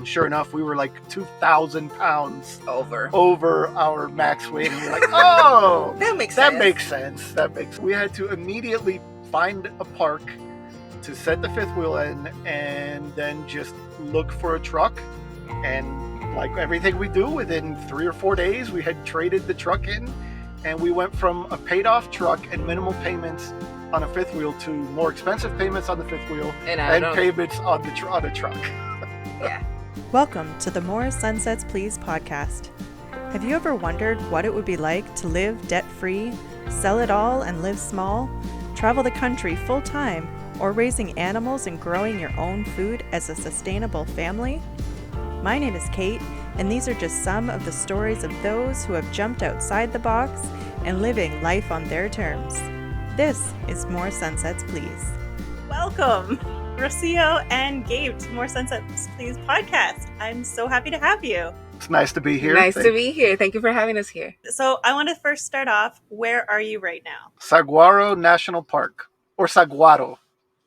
And sure enough, we were like 2,000 pounds over our max weight. And we're like, oh, that makes sense. We had to immediately find a park to set the fifth wheel in, and then just look for a truck. And like everything we do, within 3 or 4 days, we had traded the truck in, and we went from a paid off truck and minimal payments on a fifth wheel to more expensive payments on the fifth wheel and payments on the truck. Yeah. Welcome to the More Sunsets Please podcast. Have you ever wondered what it would be like to live debt-free, sell it all and live small, travel the country full-time, or raising animals and growing your own food as a sustainable family? My name is Kate, and these are just some of the stories of those who have jumped outside the box and living life on their terms. This is More Sunsets Please. Welcome, Rocio and Gabe, to More Sunsets Please podcast. I'm so happy to have you. It's nice to be here. Nice to be here. Thank you for having us here. So I want to first start off, where are you right now? Saguaro National Park, or Saguaro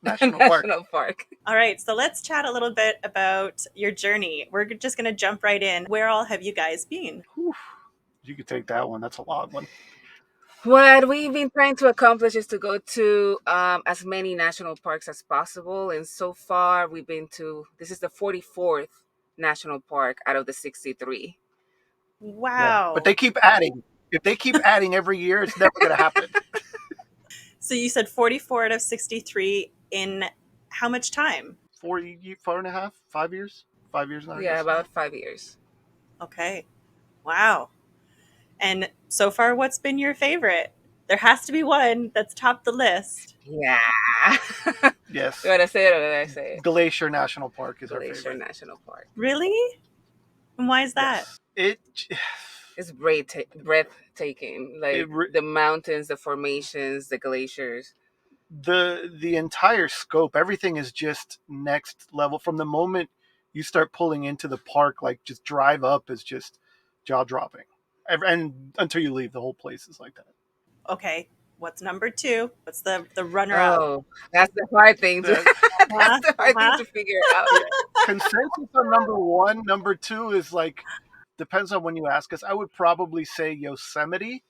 National Park. All right, so let's chat a little bit about your journey. We're just going to jump right in. Where all have you guys been? Whew. You could take that one. That's a long one. What we've been trying to accomplish is to go to as many national parks as possible. And so far, this is the 44th national park out of the 63. Wow. Yeah, but they keep adding. If they keep adding every year, it's never going to happen. So you said 44 out of 63 in how much time? 4 and a half, 5 years? 5 years now? Yeah, about 5 years. Okay. Wow. And so far, what's been your favorite? There has to be one that's topped the list. Yeah. Yes. You want to say it or did I say it? Glacier National Park is our favorite. Glacier National Park. Really? And why is that? Yes. It's breathtaking. Like the mountains, the formations, the glaciers. The entire scope, everything is just next level. From the moment you start pulling into the park, like just drive up is just jaw-dropping. And until you leave, the whole place is like that. Okay, what's number 2? What's the runner-up? Oh, that's the hard thing to that's the hard thing to figure out. Consensus on number 1. Number 2 is like, depends on when you ask us. I would probably say Yosemite,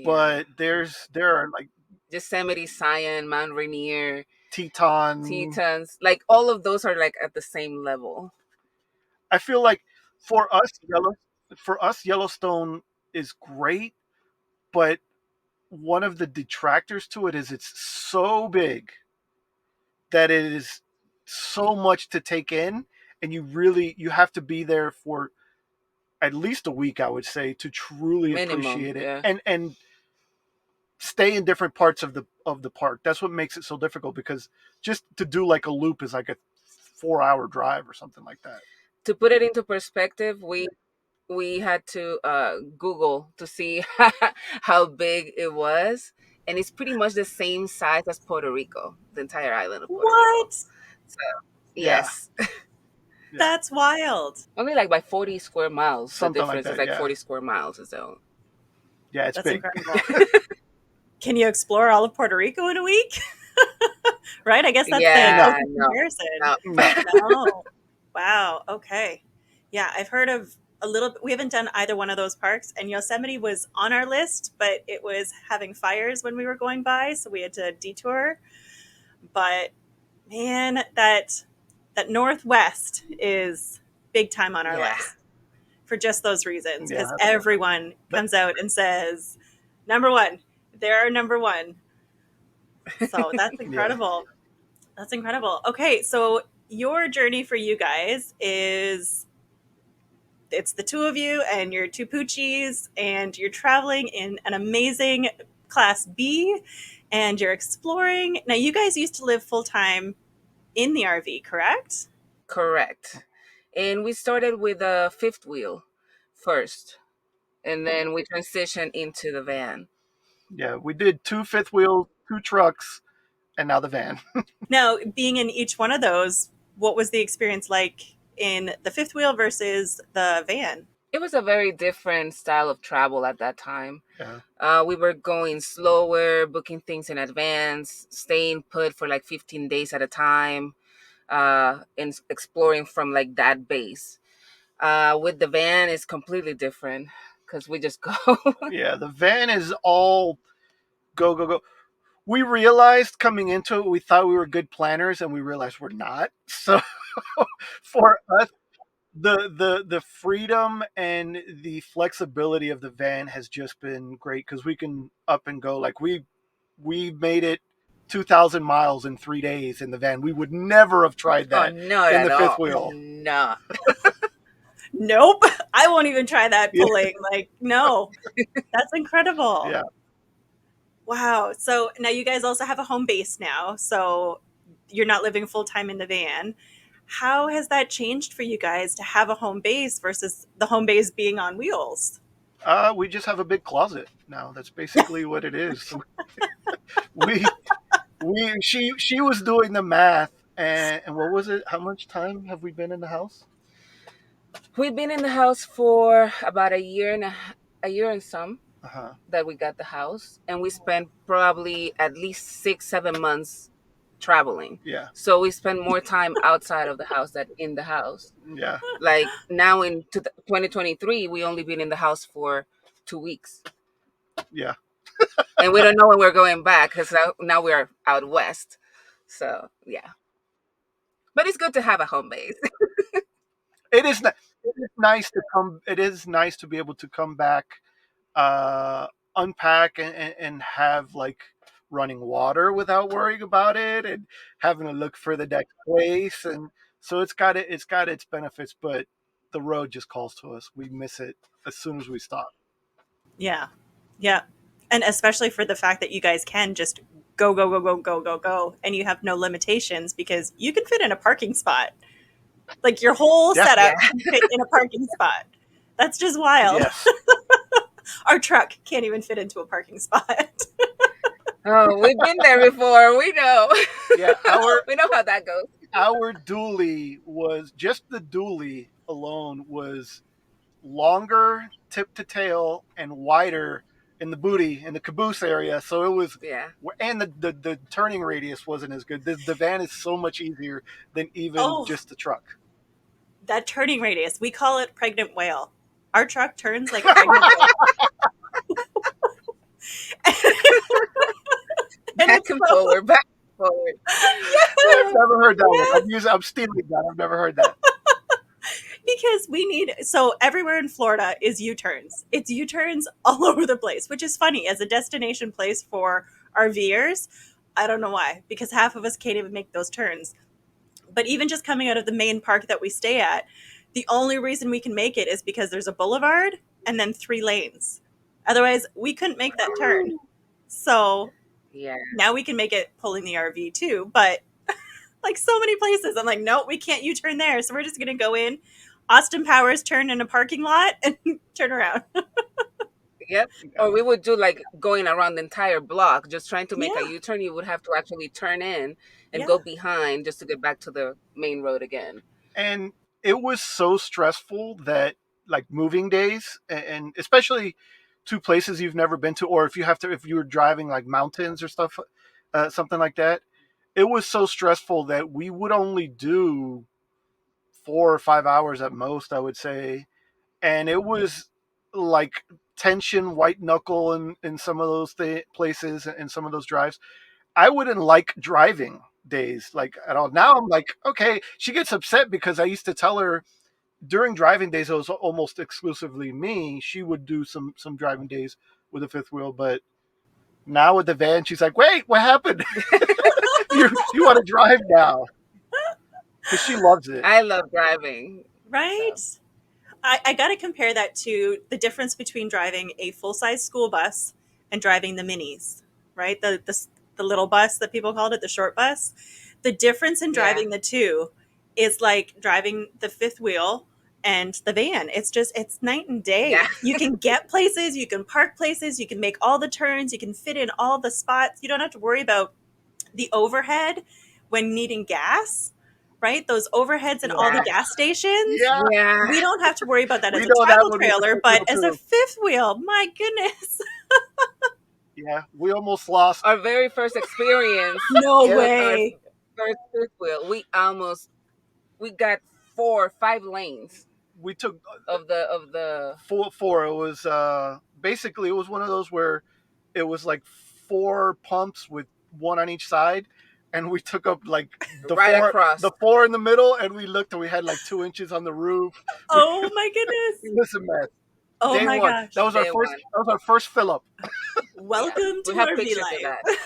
but there are like Yosemite, Zion, Mount Rainier, Tetons, like all of those are like at the same level. I feel like for us, Yellowstone is great, but one of the detractors to it is it's so big that it is so much to take in, and you have to be there for at least a week, I would say, to truly appreciate it. Yeah. And stay in different parts of the park. That's what makes it so difficult, because just to do like a loop is like a 4-hour drive or something like that. To put it into perspective, we had to Google to see how big it was, and it's pretty much the same size as Puerto Rico, the entire island of Puerto Rico. So yes. Yeah. That's wild. Only like by 40 square miles. Something the difference like that, is like yeah. 40 square miles. So yeah, it's That's big. Incredible. Can you explore all of Puerto Rico in a week? Right? I guess that's the comparison. No. Wow. Okay. Yeah, I've heard of a little bit. We haven't done either one of those parks, and Yosemite was on our list, but it was having fires when we were going by, so we had to detour. But man, that Northwest is big time on our list for just those reasons, because everyone comes out and says, number 1, they're number 1. So that's incredible. That's incredible. Okay, so your journey for you guys is, it's the 2 of you and your 2 poochies, and you're traveling in an amazing Class B, and you're exploring. Now, you guys used to live full-time in the RV, correct? Correct. And we started with a fifth wheel first, and then we transitioned into the van. Yeah, we did 2 fifth wheels, 2 trucks, and now the van. Now, being in each one of those, what was the experience like in the fifth wheel versus the van? It was a very different style of travel at that time. Yeah. We were going slower, booking things in advance, staying put for like 15 days at a time. in exploring from like that base. With the van, it's completely different because we just go. Yeah, the van is all go, go, go. We realized coming into it, we thought we were good planners, and we realized we're not. So for us, the freedom and the flexibility of the van has just been great because we can up and go. Like we made it 2,000 miles in 3 days in the van. We would never have tried Oh, that not in at the fifth all. wheel. No. Nope. I won't even try that Yeah. pulling. Like, no. That's incredible. Yeah. Wow. So now you guys also have a home base now. So you're not living full time in the van. How has that changed for you guys to have a home base versus the home base being on wheels? We just have a big closet now. That's basically what it is. we she was doing the math, and what was it? How much time have we been in the house? We've been in the house for about a year and some Uh-huh. that we got the house, and we spent probably at least 6 7 months traveling. Yeah. So we spend more time outside of the house than in the house. Yeah. Like now in 2023, we only been in the house for 2 weeks, Yeah. and we don't know when we're going back because now we're out west. So yeah, but it's good to have a home base. It is it is nice to come. It is nice to be able to come back, uh, unpack and have like running water without worrying about it, and having to look for the next place. And so it's got its benefits, but the road just calls to us. We miss it as soon as we stop. Yeah. Yeah. And especially for the fact that you guys can just go, go, go, go, go, go, go, and you have no limitations because you can fit in a parking spot. Like your whole Yeah. setup Yeah. can fit in a parking spot. That's just wild. Yes. Our truck can't even fit into a parking spot. Oh, we've been there before. We know. Yeah. We know how that goes. Our dually was just the dually alone was longer tip to tail and wider in the booty in the caboose area. So it was, Yeah. and the turning radius wasn't as good. The van is so much easier than even Oh, just the truck. that turning radius. We call it pregnant whale. Our truck turns like a pregnant whale. And Back it's and so, forward, back and forward. I've yes, never heard that yes. one. I'm stealing that. I've never heard that. Because we need, so everywhere in Florida is U-turns. It's U-turns all over the place, which is funny as a destination place for RVers. I don't know why, because half of us can't even make those turns. But even just coming out of the main park that we stay at, the only reason we can make it is because there's a boulevard and then 3 lanes. Otherwise, we couldn't make that turn. So Yeah. now we can make it pulling the RV too, but like so many places, I'm like, no, we can't U-turn there. So we're just going to go in, Austin Powers turn in a parking lot and turn around. Yep. Or we would do like going around the entire block, just trying to make a Yeah. U-turn. You would have to actually turn in and Yeah. go behind just to get back to the main road again. And it was so stressful that like moving days, and especially to places you've never been to, or if you were driving like mountains or stuff, something like that, it was so stressful that we would only do 4 or 5 hours at most, I would say. And it was like tension, white knuckle in some of those places and some of those drives. I wouldn't like driving days like at all. Now I'm like, okay, she gets upset because I used to tell her during driving days, it was almost exclusively me. She would do some driving days with a fifth wheel, but now with the van, she's like, wait, what happened? You want to drive now? Because she loves it. I love driving. Right. So I got to compare that to the difference between driving a full size school bus and driving the minis, right? The little bus that people called it, the short bus. The difference in yeah. driving the two is like driving the fifth wheel and the van. It's night and day. Yeah. You can get places, you can park places, you can make all the turns, you can fit in all the spots. You don't have to worry about the overhead when needing gas, right? Those overheads in all the Yeah. gas stations. Yeah, Yeah. We don't have to worry about that we as a know that travel one with the trailer, fifth but wheel as a too. fifth wheel, my goodness. Yeah, we almost lost. Our very first experience. No Yeah. way. first fifth wheel, we got 4 5 lanes We took of the four. It was basically, it was one of those where it was like four pumps with one on each side, and we took up like right across. the four in the middle, and we looked and we had like 2 inches on the roof. Oh my goodness. It was a mess. Oh Day my one. gosh. That was our Day first. one. That was our first fill up. Yeah, Welcome to we have RV pictures of that. life.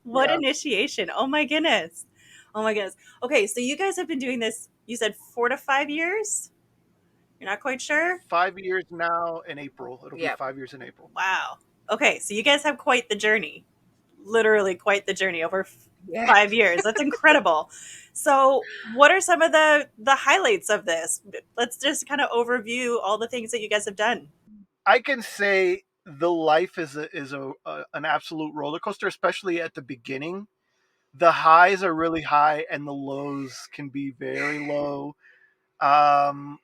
What Yeah. initiation. Oh my goodness. Oh my goodness. Okay, so you guys have been doing this, you said 4 to 5 years? You're not quite sure? 5 years now in April. It'll be Yeah. 5 years in April. Wow. Okay, so you guys have quite the journey. Literally quite the journey over Yeah. 5 years. That's incredible. So, what are some of the highlights of this? Let's just kind of overview all the things that you guys have done. I can say the life is an absolute roller coaster, especially at the beginning. The highs are really high and the lows can be very low. Um,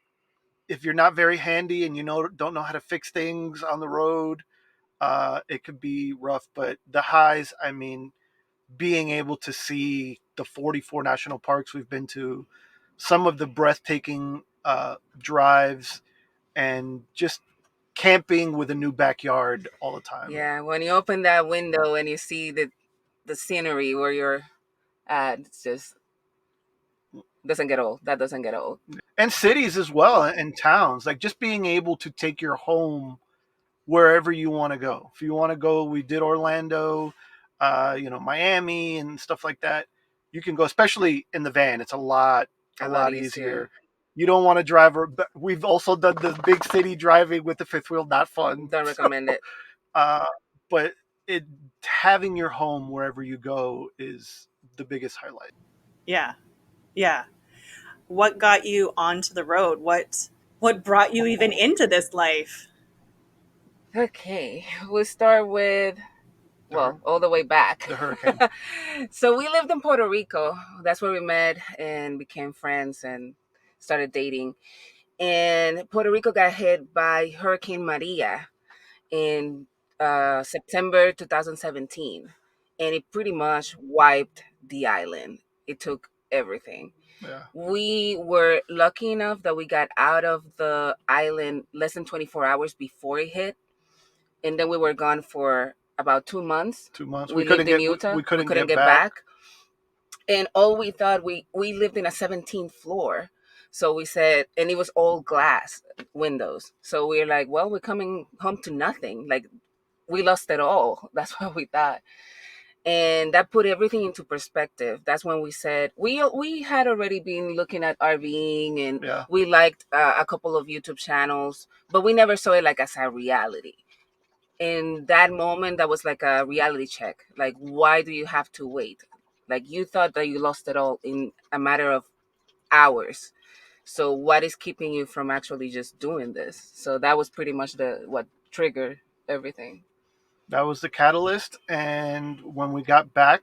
if you're not very handy and don't know how to fix things on the road, it could be rough. But the highs, I mean, being able to see the 44 national parks we've been to, some of the breathtaking drives, and just camping with a new backyard all the time. Yeah, when you open that window and you see the scenery where you're at, it's just doesn't get old. That doesn't get old. And cities as well, and towns, like just being able to take your home wherever you want to go. If you want to go, we did Orlando, Miami and stuff like that. You can go, especially in the van. It's a lot easier. You don't want to drive. We've also done the big city driving with the fifth wheel. Not fun. Don't recommend it. But it having your home wherever you go is the biggest highlight. Yeah. Yeah. What got you onto the road? What brought you even into this life? Okay, we'll start with all the way back. The hurricane. So we lived in Puerto Rico. That's where we met and became friends and started dating. And Puerto Rico got hit by Hurricane Maria in September 2017, and it pretty much wiped the island. It took everything. Yeah. We were lucky enough that we got out of the island less than 24 hours before it hit, and then we were gone for about 2 months. 2 months. We lived in Utah. We couldn't get back. And all we thought, we lived in a 17th floor. So we said, and it was all glass windows. So we were like, well, we're coming home to nothing. Like, we lost it all. That's what we thought. And that put everything into perspective. That's when we said, we had already been looking at RVing, and Yeah. we liked a couple of YouTube channels, but we never saw it like as a reality. In that moment, that was like a reality check. Like, why do you have to wait? Like, you thought that you lost it all in a matter of hours. So what is keeping you from actually just doing this? So that was pretty much what triggered everything. That was the catalyst. And when we got back,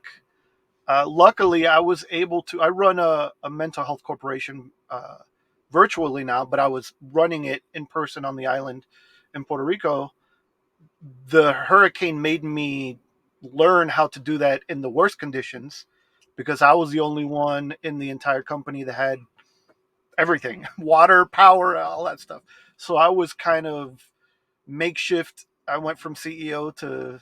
luckily I was able to. I run a mental health corporation virtually now, but I was running it in person on the island in Puerto Rico. The hurricane made me learn how to do that in the worst conditions, because I was the only one in the entire company that had everything: water, power, all that stuff. So I was kind of makeshift. I went from CEO to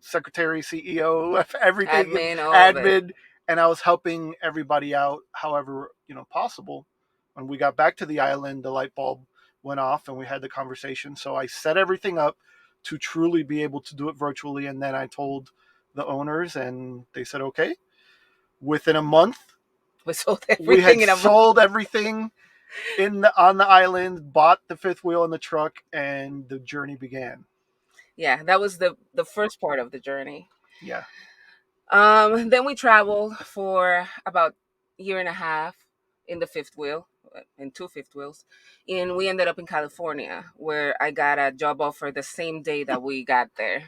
secretary, CEO, everything, Admin, and I was helping everybody out however possible. When we got back to the island, the light bulb went off, and we had the conversation. So I set everything up to truly be able to do it virtually, and then I told the owners, and they said okay. Within a month, we sold everything. We had sold everything on the island, bought the fifth wheel in the truck, and the journey began. Yeah, that was the first part of the journey. Yeah. Then we traveled for about a year and a half in the fifth wheel, in 2 fifth wheels, and we ended up in California, where I got a job offer the same day that we got there.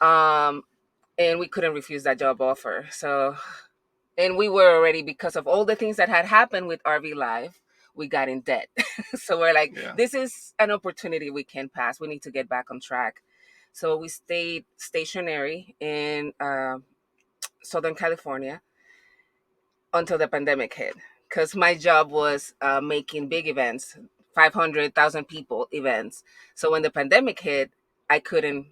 And we couldn't refuse that job offer. So, and we were already, because of all the things that had happened with RV Live, we got in debt. So we're like, This is an opportunity we can't pass. We need to get back on track. So we stayed stationary in Southern California. until the pandemic hit, because my job was making big events, 500,000 people events. So when the pandemic hit, I couldn't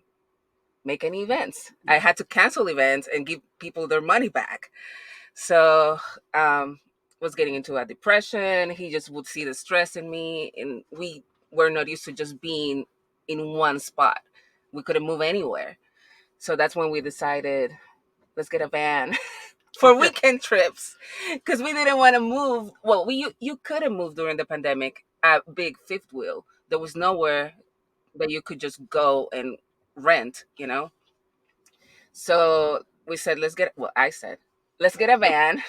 make any events. I had to cancel events and give people their money back. So was getting into a depression. He just would see the stress in me, and we were not used to just being in one spot. We couldn't move anywhere. So that's when we decided, let's get a van for weekend trips, because we didn't want to move. Well, you couldn't move during the pandemic a big fifth wheel. There was nowhere that you could just go and rent, So we said, I said, let's get a van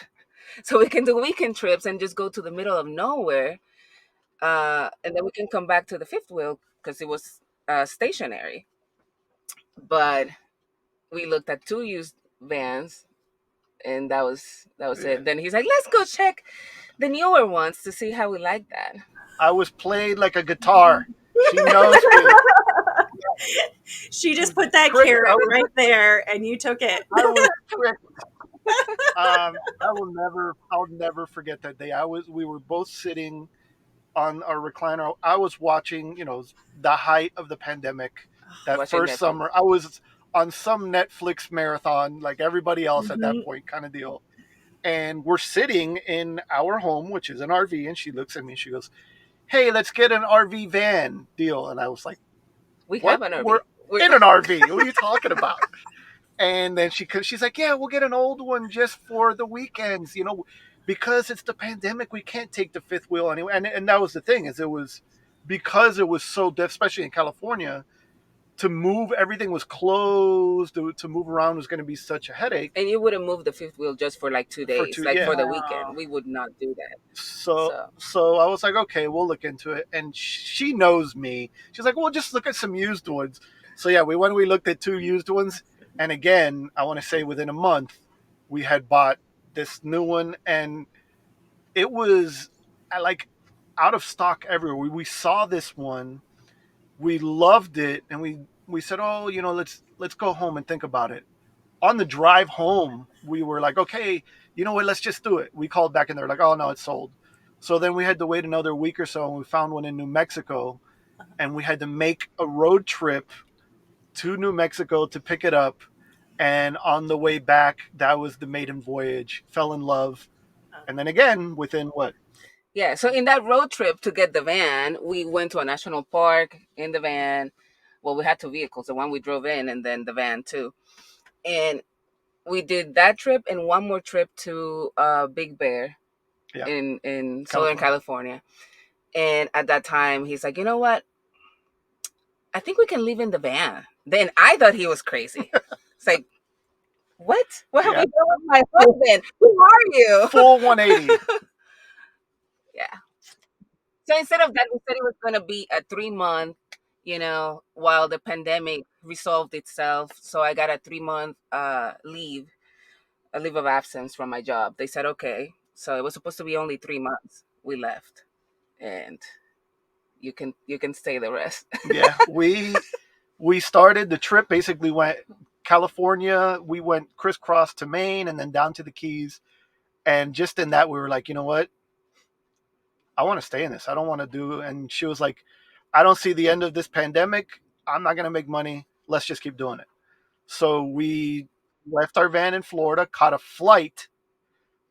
so we can do weekend trips and just go to the middle of nowhere. And then we can come back to the fifth wheel because it was stationary. But we looked at two used vans, and that was it. Then he's like, let's go check the newer ones to see how we like that. I was played like a guitar. She knows me. She just put that carrot right there, and you took it. I was tricked. I'll never forget that day. We were both sitting on our recliner. I was watching, the height of the pandemic. That Watching first Netflix. summer, I was on some Netflix marathon, like everybody else at that point, kind of deal. And we're sitting in our home, which is an RV, and she looks at me and she goes, "Hey, let's get an RV van deal." And I was like, We "What? have an RV. We're in an RV. What are you talking about?" And then she's like, "Yeah, we'll get an old one just for the weekends, because it's the pandemic. We can't take the fifth wheel anyway." And that was the thing, is it was because it was so, especially in California, to move, everything was closed. To move around was going to be such a headache. And you wouldn't move the fifth wheel just for like 2 days, for the weekend. We would not do that. So I was like, okay, we'll look into it. And she knows me. She's like, well, just look at some used ones. So yeah, we looked at two used ones. And again, I want to say within a month, we had bought this new one, and it was like out of stock everywhere. We saw this one, we loved it, and we said, oh, let's go home and think about it. On the drive home, we were like, okay, you know what, let's just do it. We called back and they're like, oh no, it's sold. So then we had to wait another week or so, and we found one in New Mexico, and we had to make a road trip to New Mexico to pick it up. And on the way back, that was the maiden voyage. Fell in love. And then again, within what? Yeah, so in that road trip to get the van, we went to a national park in the van. Well, we had two vehicles, the one we drove in and then the van too. And we did that trip and one more trip to Big Bear in Southern California. And at that time, he's like, you know what? I think we can live in the van. Then I thought he was crazy. It's like, what? What have you done with my husband? Who are you? Full 180. Yeah. So instead of that, we said it was going to be a 3-month, while the pandemic resolved itself. So I got a 3-month leave of absence from my job. They said, okay. So it was supposed to be only 3 months. We left. And you can stay the rest. Yeah. We started the trip, basically went California. We went crisscross to Maine and then down to the Keys. And just in that, we were like, you know what? I want to stay in this. I don't want to do. And she was like, I don't see the end of this pandemic. I'm not going to make money. Let's just keep doing it. So we left our van in Florida, caught a flight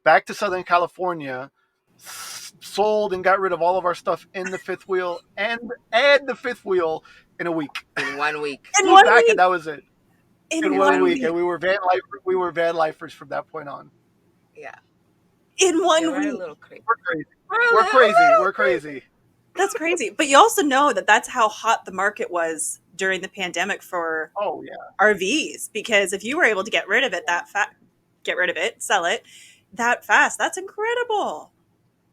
back to Southern California, sold and got rid of all of our stuff in the fifth wheel and the fifth wheel in a week. In 1 week. And that was it. In 1 week. And we were van lifers from that point on. Yeah. In 1 week. We're a little crazy. We're crazy. That's crazy. But you also know that that's how hot the market was during the pandemic for RVs. Because if you were able to get rid of it sell it that fast, that's incredible.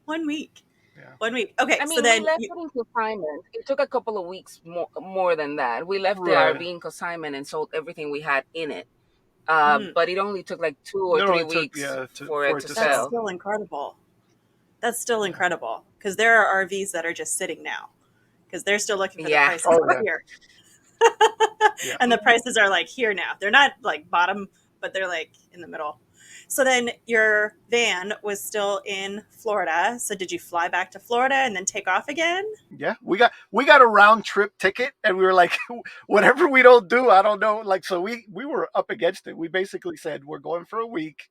1 week. Yeah. 1 week. Okay. I mean, so then we left it in consignment. It took a couple of weeks more than that. We left the RV in consignment and sold everything we had in it. But it only took like 2 or 3 weeks for it to sell. That's still incredible. That's still incredible, because there are RVs that are just sitting now because they're still looking for the prices here. And the prices are like here now. They're not like bottom, but they're like in the middle. So then your van was still in Florida. So did you fly back to Florida and then take off again? Yeah, we got a round trip ticket, and we were like, whatever we don't do, I don't know. Like, so we were up against it. We basically said we're going for a week.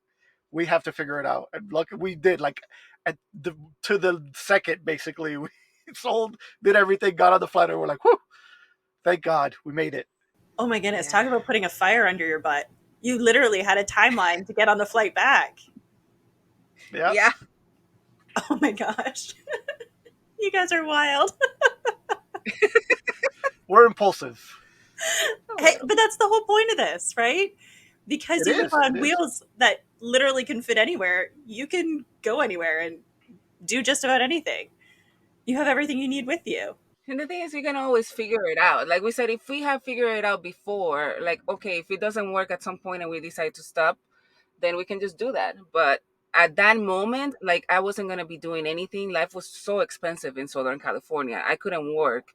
We have to figure it out, and lucky we did. Like at the to the second, basically, we sold, did everything, got on the flight, and we're like, whew, thank God we made it. Oh my goodness, Yeah. talk about putting a fire under your butt. You literally had a timeline to get on the flight back. Yeah, Yeah. Oh my gosh. You guys are wild. we're impulsive. Hey, but that's the whole point of this, right? Because It you live is. It on is. wheels that literally can fit anywhere, you can go anywhere and do just about anything. You have everything you need with you. And the thing is, we can always figure it out. Like we said, if we have figured it out before, like, okay, if it doesn't work at some point and we decide to stop, then we can just do that. But at that moment, like, I wasn't going to be doing anything. Life was so expensive in Southern California. I couldn't work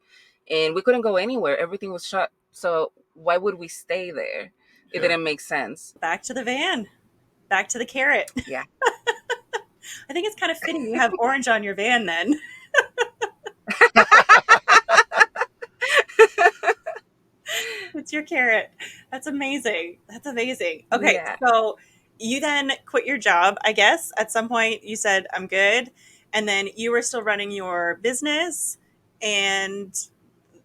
and we couldn't go anywhere. Everything was shut. So why would we stay there? It Yeah. didn't make sense. Back to the van. Back to the carrot. Yeah. I think it's kind of fitting you have orange on your van then. It's your carrot. That's amazing. That's amazing. Okay, Yeah. so you then quit your job, I guess. At some point you said, I'm good. And then you were still running your business. And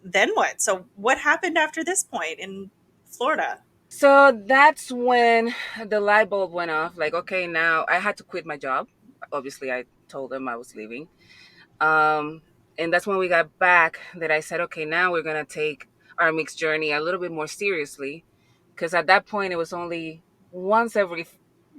then what? So what happened after this point in Florida? So that's when the light bulb went off. Like, okay, now I had to quit my job. Obviously, I told them I was leaving. And that's when we got back that I said, okay, now we're going to take our mixed journey a little bit more seriously. Because at that point, it was only once every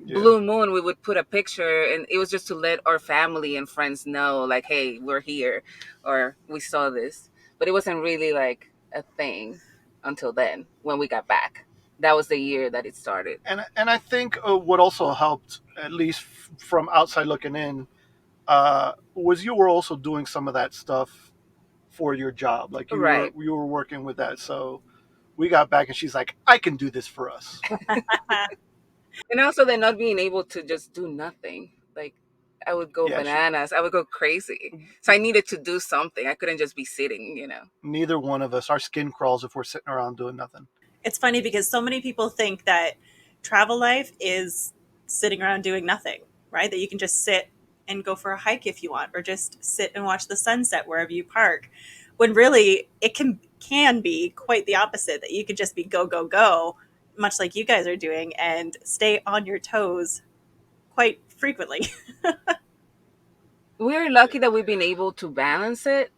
blue moon we would put a picture, and it was just to let our family and friends know, like, hey, we're here, or we saw this. But it wasn't really like a thing until then when we got back. That was the year that it started. And I think what also helped, at least from outside looking in, was you were also doing some of that stuff for your job. Like Right. you were working with that. So we got back, and she's like, I can do this for us. And also, they're not being able to just do nothing. Like, I would go bananas. I would go crazy. So I needed to do something. I couldn't just be sitting, you know. Neither one of us, our skin crawls if we're sitting around doing nothing. It's funny because so many people think that travel life is sitting around doing nothing, right? That you can just sit and go for a hike if you want, or just sit and watch the sunset wherever you park. When really it can be quite the opposite, that you could just be go, go, go, much like you guys are doing, and stay on your toes quite frequently. We're lucky that we've been able to balance it.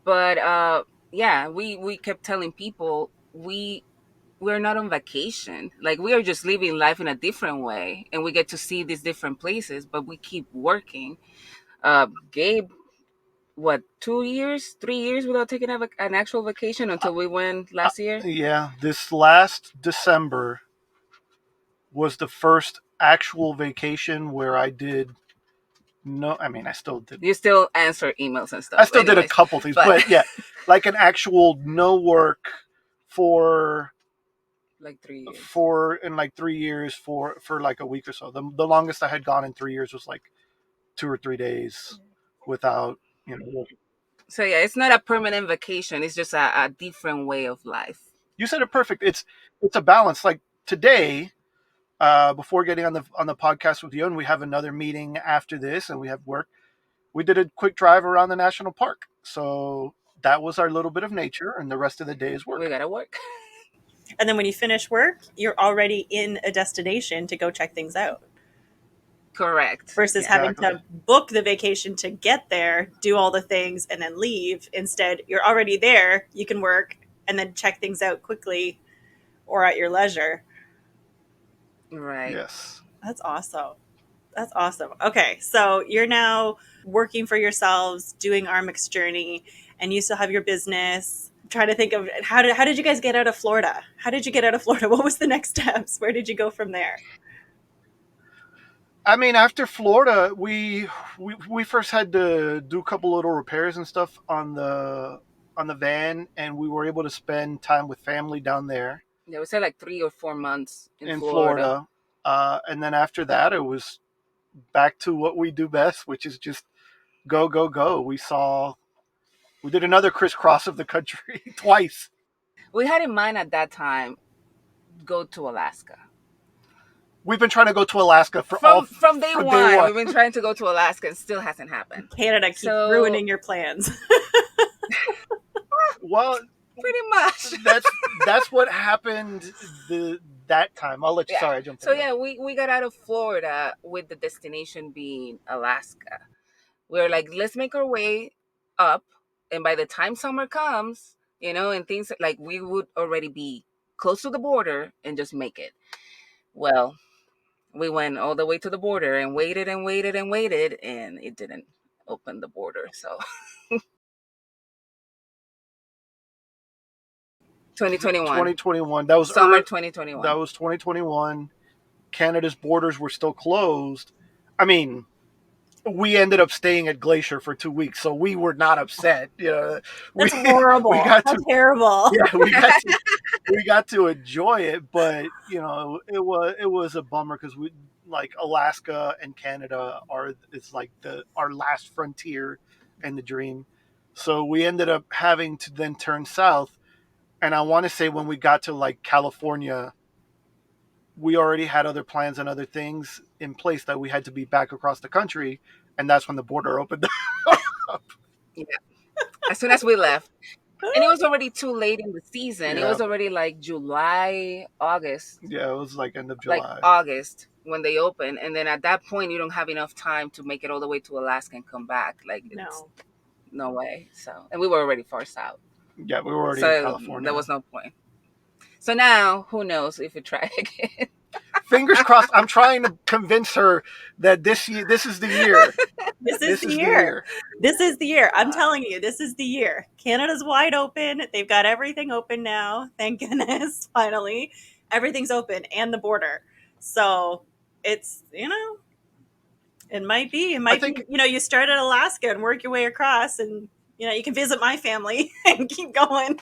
But yeah, we kept telling people we're not on vacation. Like, we are just living life in a different way, and we get to see these different places, but we keep working. Gabe, what, 2 years, 3 years without taking an actual vacation until we went last year? Yeah, this last December was the first actual vacation where I did no. I mean, I still did. You still answer emails and stuff. I still anyways, did a couple things, but yeah, like an actual no work for like 3 years. In like 3 years for like a week or so. The longest I had gone in 3 years was like 2 or 3 days without, So yeah, it's not a permanent vacation. It's just a different way of life. You said it perfect. It's a balance. Like today, before getting on the podcast with you, and we have another meeting after this, and we have work. We did a quick drive around the national park. So that was our little bit of nature, and the rest of the day is work. We gotta work. And then when you finish work, you're already in a destination to go check things out. Correct. Versus having to book the vacation to get there, do all the things, and then leave. Instead, you're already there. You can work and then check things out quickly or at your leisure. Right. Yes. That's awesome. That's awesome. Okay, so you're now working for yourselves, doing our mixed journey, and you still have your business. I'm trying to think of how did you guys get out of Florida? How did you get out of Florida? What was the next steps? Where did you go from there? I mean, after Florida, we first had to do a couple little repairs and stuff on the van, and we were able to spend time with family down there. Yeah, we said like 3 or 4 months in Florida. And then after that, it was back to what we do best, which is just go, go, go. We did another crisscross of the country twice. We had in mind at that time go to Alaska. We've been trying to go to Alaska from day one. We've been trying to go to Alaska and still hasn't happened. Canada keeps ruining your plans. Well, pretty much. That's what happened that time. I'll let you. Yeah. Sorry, I jumped. So yeah, we got out of Florida with the destination being Alaska. We were like, let's make our way up, and by the time summer comes, and things like we would already be close to the border and just make it. Well, we went all the way to the border and waited and waited and waited, and it didn't open the border. So 2021. That was summer 2021. That was 2021. Canada's borders were still closed. I mean, we ended up staying at Glacier for 2 weeks, so we were not upset. That's horrible. That's terrible. Yeah, we got to enjoy it, but it was a bummer because we like Alaska and Canada it's like our last frontier and the dream. So we ended up having to then turn south. And I want to say when we got to like California, we already had other plans and other things in place that we had to be back across the country. And that's when the border opened up. Yeah. As soon as we left. And it was already too late in the season. Yeah. It was already like July, August. Yeah, it was like end of July. Like August when they opened. And then at that point, you don't have enough time to make it all the way to Alaska and come back. Like, no way. So, and we were already far south. Yeah, we were already in California. There was no point. So now, who knows if we try again. Fingers crossed. I'm trying to convince her that this is the year. This is the year. This is the year. I'm telling you, this is the year. Canada's wide open. They've got everything open now. Thank goodness. Finally, everything's open and the border. So it's, it might be. You start at Alaska and work your way across and, you can visit my family and keep going.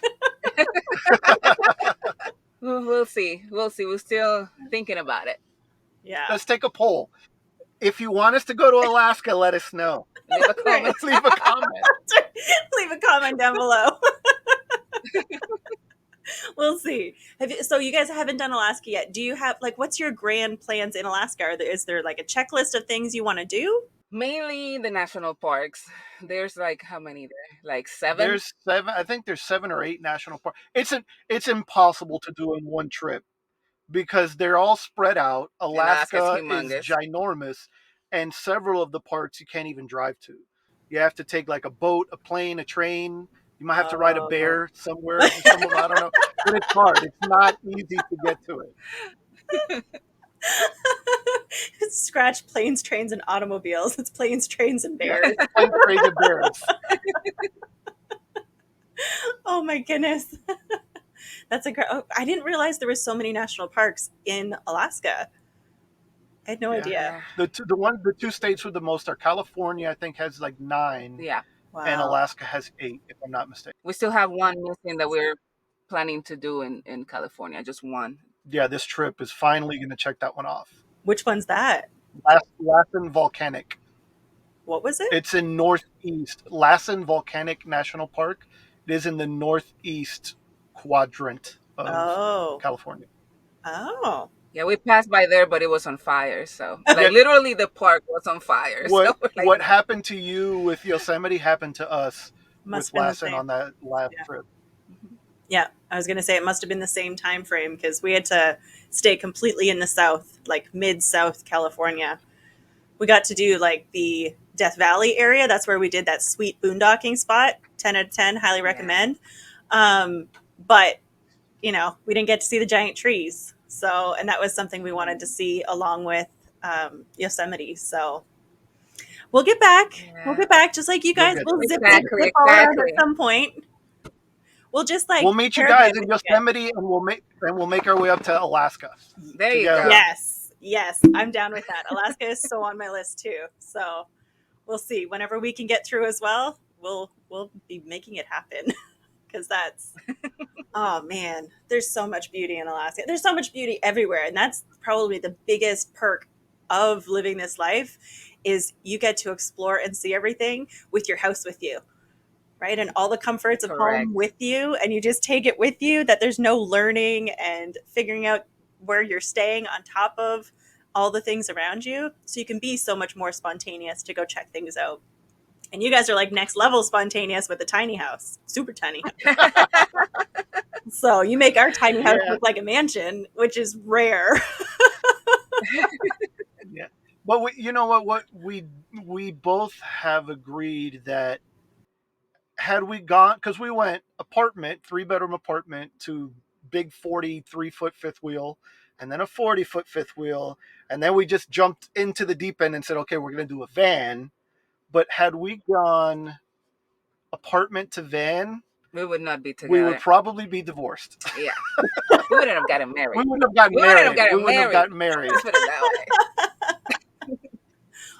We'll see. We're still thinking about it. Yeah. Let's take a poll. If you want us to go to Alaska, let us know. Leave a comment. Leave a comment. Leave a comment down below. We'll see. So you guys haven't done Alaska yet. Do you have what's your grand plans in Alaska? Is there like a checklist of things you want to do? Mainly the national parks. There's how many there? Like 7? There's 7. I think there's 7 or 8 national parks. It's impossible to do in one trip because they're all spread out. Alaska is ginormous, and several of the parks you can't even drive to. You have to take a boat, a plane, a train. You might have to ride a bear somewhere. I don't know, but it's hard. It's not easy to get to it. Scratch planes, trains, and automobiles. It's planes, trains, and bears. Planes, trains, and bears. Oh my goodness. That's I didn't realize there were so many national parks in Alaska. I had no idea. The 2 states with the most are California, I think, has 9. Yeah. Wow. And Alaska has 8, if I'm not mistaken. We still have one missing that we're planning to do in California. Just one. Yeah, this trip is finally going to check that one off. Which one's that? Lassen Volcanic. What was it? It's in northeast. Lassen Volcanic National Park. It is in the northeast quadrant of California. Oh. Yeah, we passed by there, but it was on fire. So, literally, the park was on fire. What happened to you with Yosemite happened to us with Lassen on that last trip. Yeah, I was going to say it must have been the same time frame because we had to stay completely in the south, mid-South California. We got to do the Death Valley area. That's where we did that sweet boondocking spot. 10 out of 10, highly recommend. But, we didn't get to see the giant trees. So, and that was something we wanted to see along with Yosemite. So we'll get back. Yeah. We'll get back just like you guys. We'll zip at some point. We'll just we'll meet you guys in Yosemite and we'll make our way up to Alaska. There you go. Yes, I'm down with that. Alaska is so on my list too. So we'll see. Whenever we can get through as well, we'll be making it happen. Because that's oh man, there's so much beauty in Alaska. There's so much beauty everywhere, and that's probably the biggest perk of living this life is you get to explore and see everything with your house with you, right? And all the comforts of home Correct. with you, and you just take it with you, that there's no learning and figuring out where you're staying on top of all the things around you. So you can be so much more spontaneous to go check things out. And you guys are like next level spontaneous with a tiny house, super tiny house. So you make our tiny house Yeah. look like a mansion, which is rare. Yeah. But you know what we both have agreed that had we gone, because we went apartment, 3-bedroom apartment, to big 43-foot fifth wheel, and then a 40-foot fifth wheel, and then we just jumped into the deep end and said, okay, we're going to do a van. But had we gone apartment to van, We would not be we would together. probably be divorced. Yeah. We wouldn't have gotten married. We wouldn't have gotten We wouldn't have married. gotten We wouldn't have married. gotten married. Let's put it that way.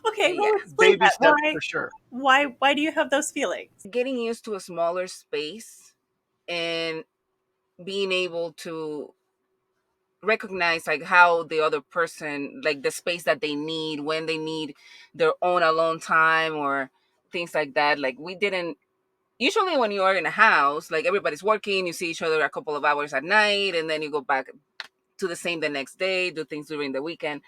Okay, well, Yeah. explain Baby that. steps for sure. Why do you have those feelings? Getting used to a smaller space and being able to recognize like how the other person, like the space that they need when they need their own alone time or things like that. Like we didn't usually when you are in a house, like everybody's working, you see each other a couple of hours at night and then you go back to the same the next day, do things during the weekend.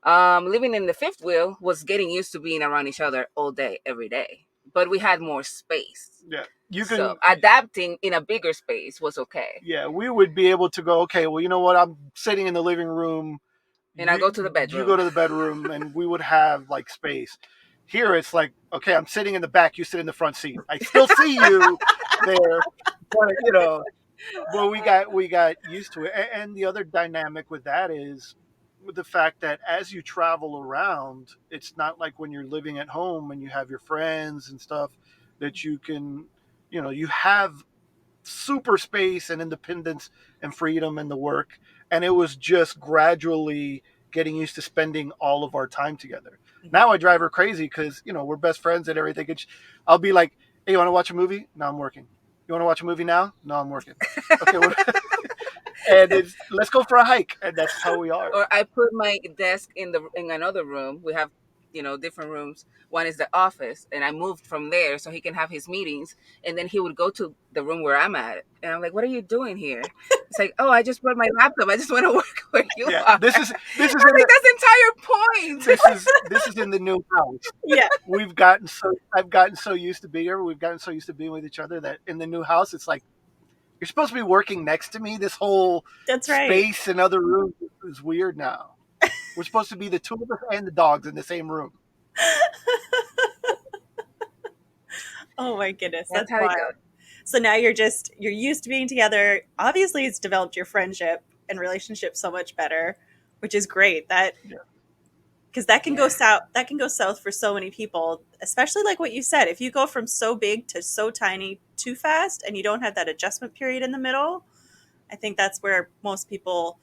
Living in the fifth wheel was getting used to being around each other all day, every day, but we had more space. Yeah. So adapting in a bigger space was okay. Yeah, we would be able to go, okay, well, you know what? I'm sitting in the living room. And I go to the bedroom. You go to the bedroom, and we would have like space. Here, it's like, okay, I'm sitting in the back. You sit in the front seat. I still see you there, but but we got used to it. And the other dynamic with that is with the fact that as you travel around, it's not like when you're living at home and you have your friends and stuff that you can, you have super space and independence and freedom and the work. And it was just gradually getting used to spending all of our time together. Now I drive her crazy because, we're best friends and everything. And I'll be like, hey, you want to watch a movie? No, I'm working. You want to watch a movie now? No, I'm working. Okay. And let's go for a hike. And that's how we are. Or I put my desk in another room. We have, different rooms. One is the office, and I moved from there so he can have his meetings. And then he would go to the room where I'm at, and I'm like, "What are you doing here?" It's like, "Oh, I just brought my laptop. I just want to work where you are." This is that's the entire point. This is in the new house. Yeah. I've gotten so used to being here. We've gotten so used to being with each other that in the new house, it's like, you're supposed to be working next to me. This whole space and other rooms is weird now. We're supposed to be the two of us and the dogs in the same room. Oh my goodness, That's how it goes. So now you're used to being together. Obviously, it's developed your friendship and relationship so much better, which is great. Because that can go south. That can go south for so many people, especially like what you said. If you go from so big to so tiny too fast, and you don't have that adjustment period in the middle, I think that's where most people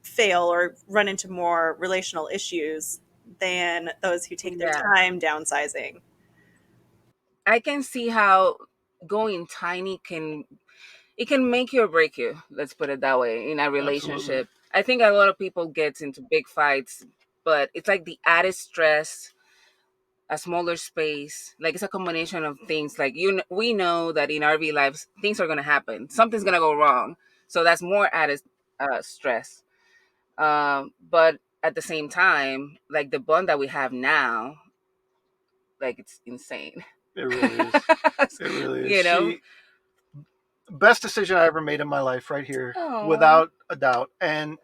fail or run into more relational issues than those who take their time downsizing. I can see how going tiny can make you or break you. Let's put it that way in a relationship. Absolutely. I think a lot of people get into big fights, but it's like the added stress, a smaller space. Like it's a combination of things. Like we know that in RV lives things are gonna happen. Something's gonna go wrong, so that's more added stress. But at the same time, like the bond that we have now, like it's insane. It really is. It really is. Best decision I ever made in my life, right here. Aww. Without a doubt. And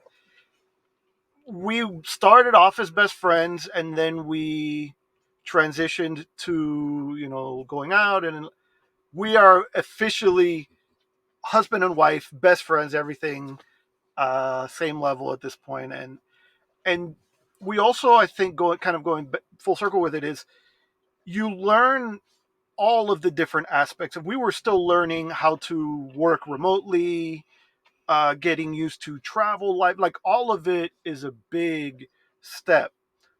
we started off as best friends, and then we transitioned to going out, and we are officially husband and wife, best friends, everything, same level at this point. And we also, I think, going full circle with it, is you learn all of the different aspects of. We were still learning how to work remotely, getting used to travel life, like all of it is a big step.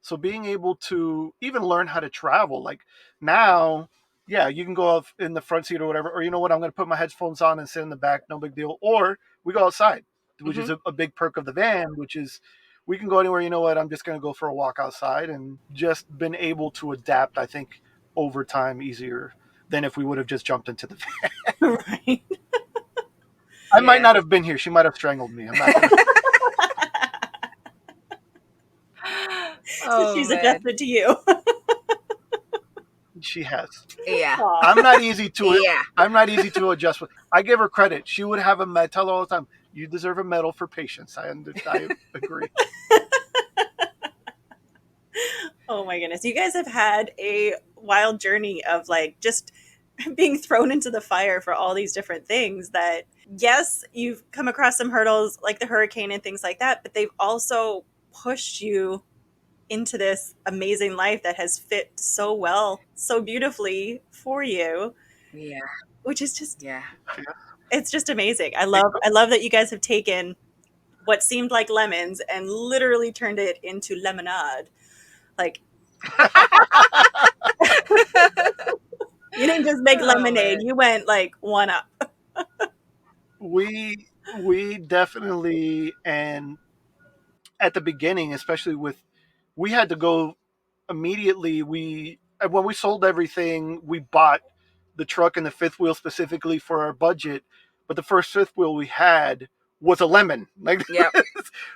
So being able to even learn how to travel, like now, yeah, you can go off in the front seat or whatever, or you know what, I'm going to put my headphones on and sit in the back, no big deal. Or we go outside, which is a big perk of the van, which is we can go anywhere. You know what? I'm just going to go for a walk outside, and just been able to adapt, I think, over time easier than if we would have just jumped into the van. Right. I might not have been here. She might have strangled me. I'm not gonna... So she's adjusted to you. She has. Yeah. I'm not easy to adjust with. I give her credit. She would have I tell her all the time, you deserve a medal for patience. I agree. Oh my goodness. You guys have had a wild journey of like just being thrown into the fire for all these different things that, yes, you've come across some hurdles like the hurricane and things like that, but they've also pushed you into this amazing life that has fit so well, so beautifully for you. Yeah. Which is just, it's just amazing. I love that you guys have taken what seemed like lemons and literally turned it into lemonade. Like, you didn't just make lemonade. You went like one up. We definitely, and at the beginning, especially we had to go immediately. When we sold everything, we bought the truck and the fifth wheel specifically for our budget. But the first fifth wheel we had was a lemon. Like,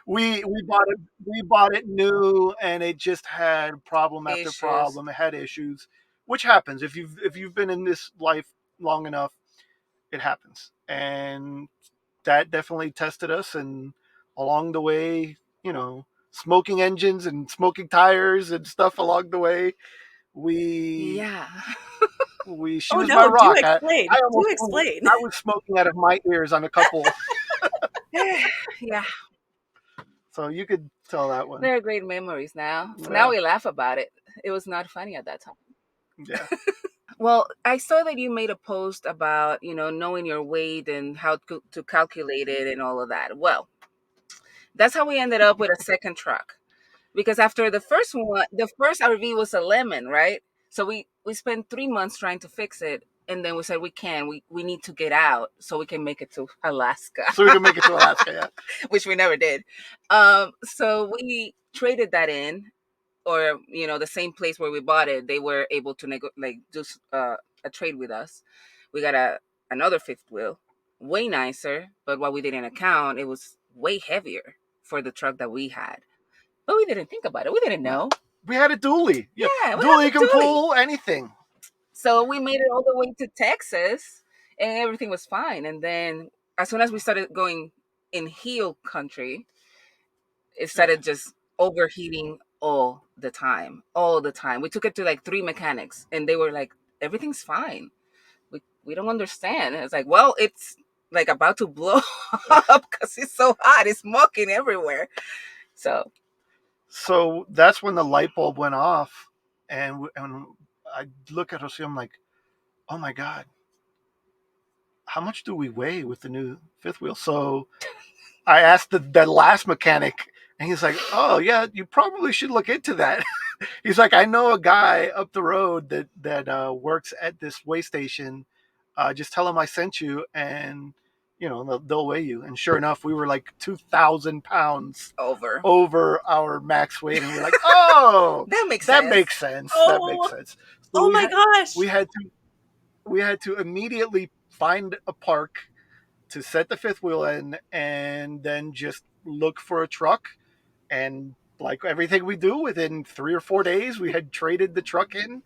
we bought it new, and it just had problem after problem. It had issues, which happens if you've been in this life long enough. It happens, and that definitely tested us. And along the way, smoking engines and smoking tires and stuff along the way. She was my rock. Do explain. I was smoking out of my ears on a couple. Yeah. So you could tell that one. They're great memories now. Yeah. Now we laugh about it. It was not funny at that time. Yeah. Well, I saw that you made a post about, knowing your weight and how to calculate it and all of that. Well, that's how we ended up with a second truck. Because after the first one, the first RV was a lemon, right? So we spent 3 months trying to fix it. And then we said, we need to get out so we can make it to Alaska. Yeah. Which we never did. So we traded that in, or, the same place where we bought it, they were able to do a trade with us. We got another fifth wheel, way nicer. But what we didn't account, it was way heavier for the truck that we had. But we didn't think about it. We didn't know. We had a dually. Yeah, dually can pull anything. So we made it all the way to Texas, and everything was fine. And then as soon as we started going in heel country, it started just overheating all the time. We took it to like 3 mechanics, and they were like, everything's fine. We don't understand. And it's like, well, it's like about to blow up because it's so hot. It's smoking everywhere. So that's when the light bulb went off, and I look at Rocio, I'm like, oh my God, how much do we weigh with the new fifth wheel? So I asked the last mechanic, and he's like, oh yeah, you probably should look into that. He's like, I know a guy up the road that works at this weigh station. Just tell him I sent you, and they'll weigh you. And sure enough, we were like 2,000 pounds over our max weight, and we're like, oh, that makes sense. Oh. That makes sense. So gosh, we had to immediately find a park to set the fifth wheel in, and then just look for a truck. And like everything we do, within 3 or 4 days, we had traded the truck in,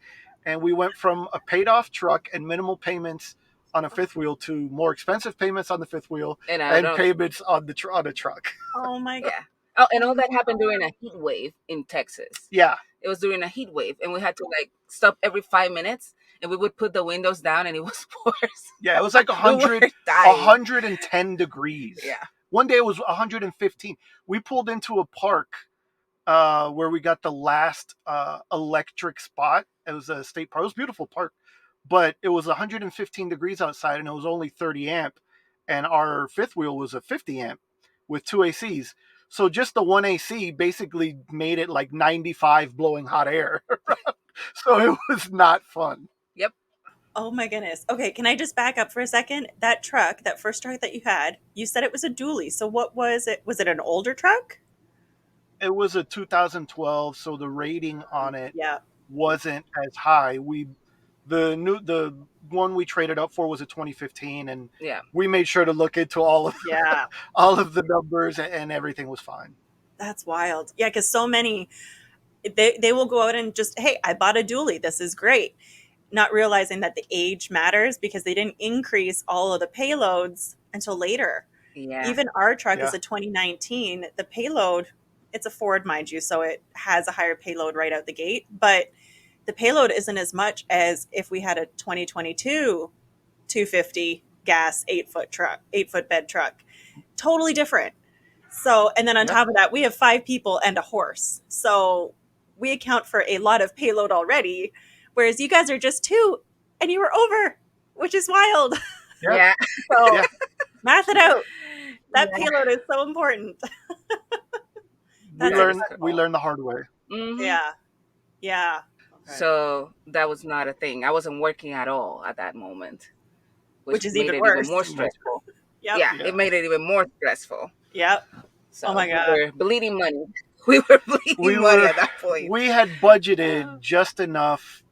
and we went from a paid off truck and minimal payments on a fifth wheel to more expensive payments on the fifth wheel and payments on the truck. Oh my God. Oh, and all that happened during a heat wave in Texas. Yeah. It was during a heat wave, and we had to stop every 5 minutes, and we would put the windows down, and it was worse. Yeah, it was like 110 degrees. Yeah. One day it was 115. We pulled into a park where we got the last electric spot. It was a state park. It was a beautiful park, but it was 115 degrees outside, and it was only 30 amp. And our fifth wheel was a 50 amp with 2 ACs. So just the one AC basically made it like 95 blowing hot air. So it was not fun. Yep. Oh my goodness. Okay, can I just back up for a second? That truck, that first truck that you had, you said it was a dually. So what was it? Was it an older truck? It was a 2012, so the rating on it Yeah. wasn't as high. The one we traded up for was a 2015, and Yeah. we made sure to look into all of Yeah. all of the numbers, and everything was fine. That's wild. Yeah, because so many they will go out and just, hey, I bought a dually. This is great. Not realizing that the age matters because they didn't increase all of the payloads until later. Yeah. Even our truck is Yeah. a 2019. The payload, it's a Ford, mind you, so it has a higher payload right out the gate, but the payload isn't as much as if we had a 2022 250 gas 8-foot truck, 8-foot bed truck. Totally different. So, and then on Yeah. top of that, we have 5 people and a horse. So we account for a lot of payload already, whereas you guys are just 2 and you were over, which is wild. Yeah. Yeah. So Yeah. math it out. That Yeah. payload is so important. We That's That is learned correct. we incredible. learned the hard way. Hmm. Yeah. Yeah. Okay. So that was not a thing. I wasn't working at all at that moment, which Which is made even it even worse. more No. stressful. Yep. Yeah, it Yeah. made it even more stressful. Yep. Oh So my we God. were bleeding money. We were We bleeding money were at that point. we had budgeted just enough,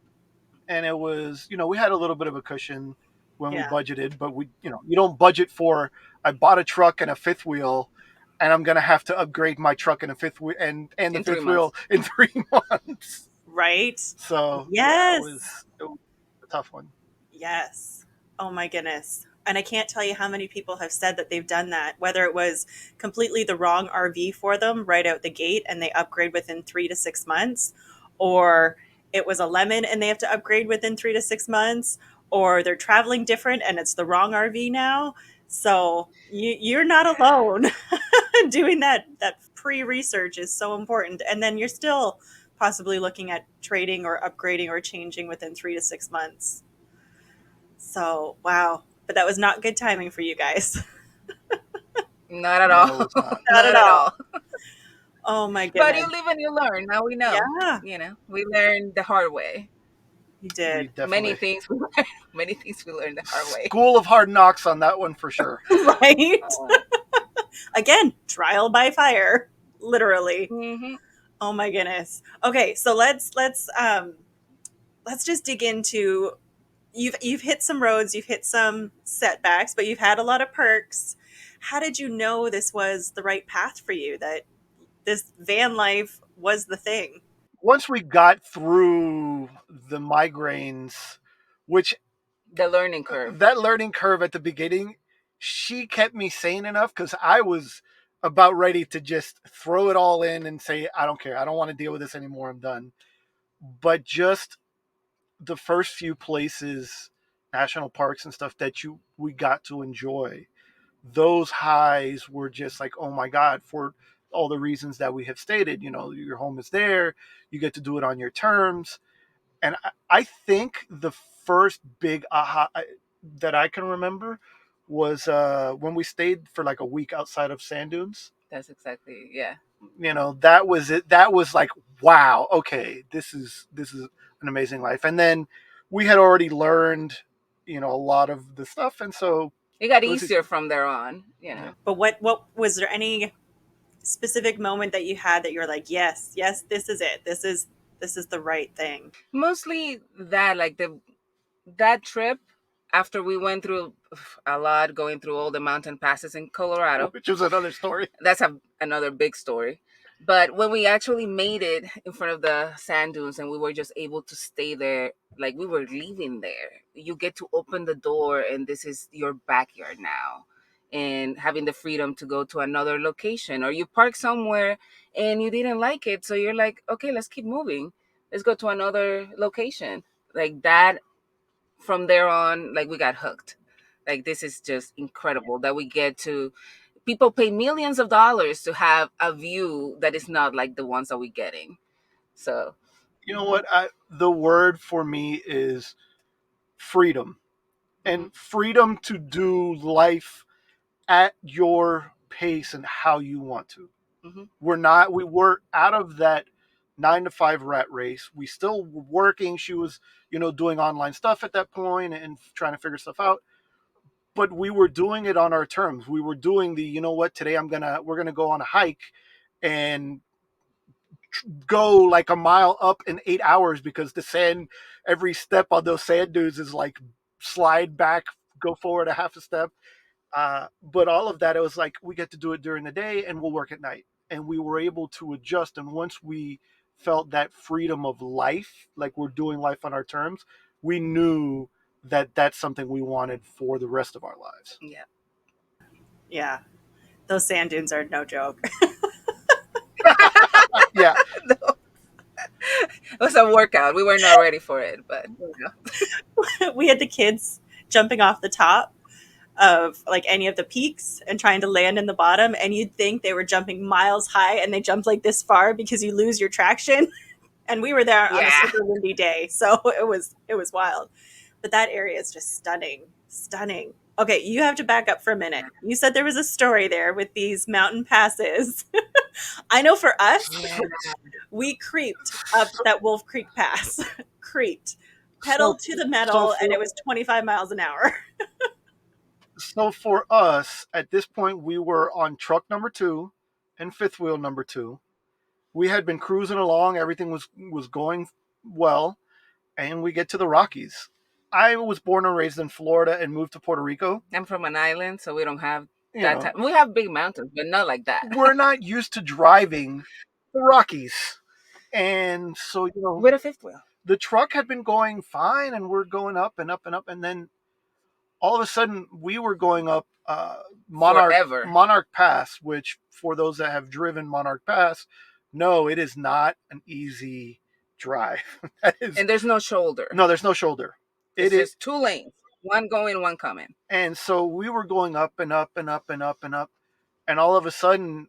and it was, we had a little bit of a cushion when we Yeah. budgeted, but you don't budget for, I bought a truck and a fifth wheel, and I'm gonna have to upgrade my truck and a fifth wheel and the In three fifth months. wheel in 3 months. Right. So yeah, Yes. it was a tough one. Yes. Oh my goodness. And I can't tell you how many people have said that they've done that, whether it was completely the wrong RV for them right out the gate and they upgrade within 3 to 6 months, or it was a lemon and they have to upgrade within 3 to 6 months, or they're traveling different and it's the wrong RV now. So you're not alone. Doing that pre-research is so important. And then you're still possibly looking at trading or upgrading or changing within 3 to 6 months. So, wow. But that was not good timing for you guys. Not at all. No, it's not. Not at Not at all. all. Oh my But you goodness. live and you learn. Now we know. Yeah, We learned the hard way. you We did. Many definitely things. Many things we learned the hard way. school of hard knocks on that one for sure. Right? Again, trial by fire, literally. Mm-hmm. Oh my goodness. Okay, so let's just dig into, you've hit some roads, you've hit some setbacks, but you've had a lot of perks. How did you know this was the right path for you, that this van life was the thing? Once we got through the migraines, which The learning curve. that learning curve at the beginning, she kept me sane enough because I was about ready to just throw it all in and say, I don't care. I don't want to deal with this anymore. I'm done. But just the first few places, national parks and stuff that we got to enjoy, those highs were just like, oh my God, for all the reasons that we have stated. Your home is there, you get to do it on your terms. And I think the first big aha that I can remember was when we stayed for like a week outside of Sand Dunes. That's exactly, yeah. That was it. That was like, wow, okay, this is an amazing life. And then we had already learned, a lot of the stuff, and so It got it was easier from there on. yeah. But what was there any specific moment that you had that you're like, yes, yes, this is it. This is the right thing. Mostly that, like that trip after we went through a lot, going through all the mountain passes in Colorado. Which was another story. That's another big story. But when we actually made it in front of the sand dunes and we were just able to stay there, like we were leaving there, you get to open the door and this is your backyard now. And having the freedom to go to another location, or you park somewhere and you didn't like it. So you're like, okay, let's keep moving. Let's go to another location. Like that, from there on, like we got hooked. Like this is just incredible that we get to, people pay millions of dollars to have a view that is not like the ones that we're getting. So You know what? The word for me is freedom, mhm, and freedom to do life at your pace and how you want to. mhm. We were out of that 9 to 5 rat race. We still were working. She was, doing online stuff at that point and trying to figure stuff out. But we were doing it on our terms. We were doing the, today we're gonna go on a hike, and go like a mile up in 8 hours because the sand, every step on those sand dunes is like slide back, go forward a half a step. But all of that, it was like we get to do it during the day and we'll work at night. And we were able to adjust. And once we felt that freedom of life, like we're doing life on our terms, we knew that that's something we wanted for the rest of our lives. Yeah. Yeah. Those sand dunes are no joke. Yeah. No. It was a workout. We were not ready for it, but We had the kids jumping off the top of like any of the peaks and trying to land in the bottom, and you'd think they were jumping miles high, and they jumped like this far because you lose your traction. And we were there on a Yeah. super windy day, so it was wild. But that area is just stunning. Okay, you have to back up for a minute. You said there was a story there with these mountain passes. I know for us, Yeah. we creeped up that Wolf Creek Pass. Creeped. Pedaled to the metal, and it was 25 miles an hour. So for us, at this point, we were on truck number 2 and fifth wheel number 2. We had been cruising along. Everything was going well. And we get to the Rockies. I was born and raised in Florida and moved to Puerto Rico. I'm from an island, so we don't have that type. We have big mountains, but not like that. We're not used to driving the Rockies. And so, with a fifth wheel, the truck had been going fine, and we're going up and up and up. And then all of a sudden, we were going up Monarch Pass, which for those that have driven Monarch Pass, no, it is not an easy drive. And there's no shoulder. No, there's no shoulder. It's just 2 lanes, one going, one coming. And so we were going up and up and up and up and up. And all of a sudden,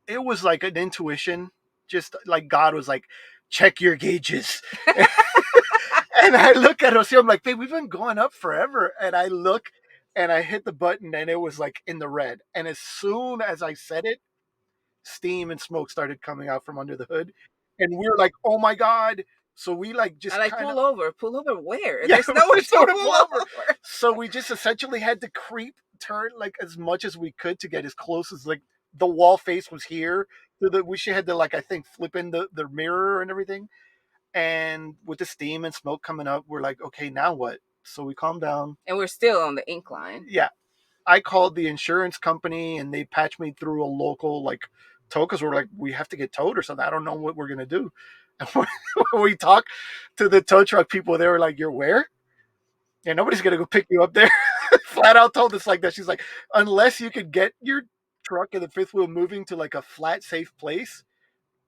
it was like an intuition, just like God was like, check your gauges. And I look at Rocio, I'm like, babe, we've been going up forever. And I look and I hit the button and it was like in the red. And as soon as I said it, steam and smoke started coming out from under the hood. And we were like, oh my God. So we like just pull over where? Yeah, there's nowhere to pull over. So we just essentially had to turn like as much as we could to get as close as like the wall face was here. We had to like, I think, flip in the mirror and everything. And with the steam and smoke coming up, we're like, okay, now what? So we calmed down. And we're still on the incline. Yeah. I called the insurance company and they patched me through a local like tow, because we're like, we have to get towed or something. I don't know what we're going to do. And when we talked to the tow truck people, they were like, you're where? Yeah, nobody's going to go pick you up there. Flat out told us like that. She's like, unless you could get your truck and the fifth wheel moving to like a flat, safe place,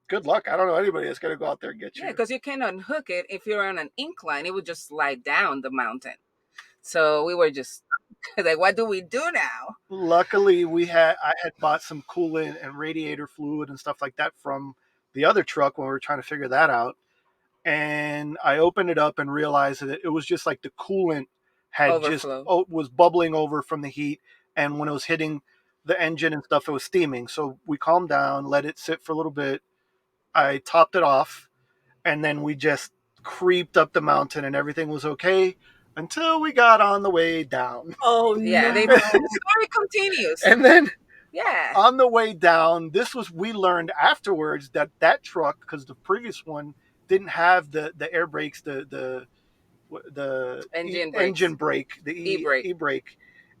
good luck. I don't know anybody that's going to go out there and get you. Yeah, because you can unhook it. If you're on an incline, it would just slide down the mountain. So we were just like, what do we do now? Luckily, I had bought some coolant and radiator fluid and stuff like that from the other truck when we were trying to figure that out. And I opened it up and realized that it was just like the coolant had was bubbling over from the heat. And when it was hitting the engine and stuff, it was steaming. So we calmed down, let it sit for a little bit. I topped it off, and then we just creeped up the mountain and everything was okay until we got on the way down. Oh, yeah, no. the story continues. And then yeah, on the way down, we learned afterwards that truck, because the previous one didn't have the air brakes, the engine brake, the e-brake.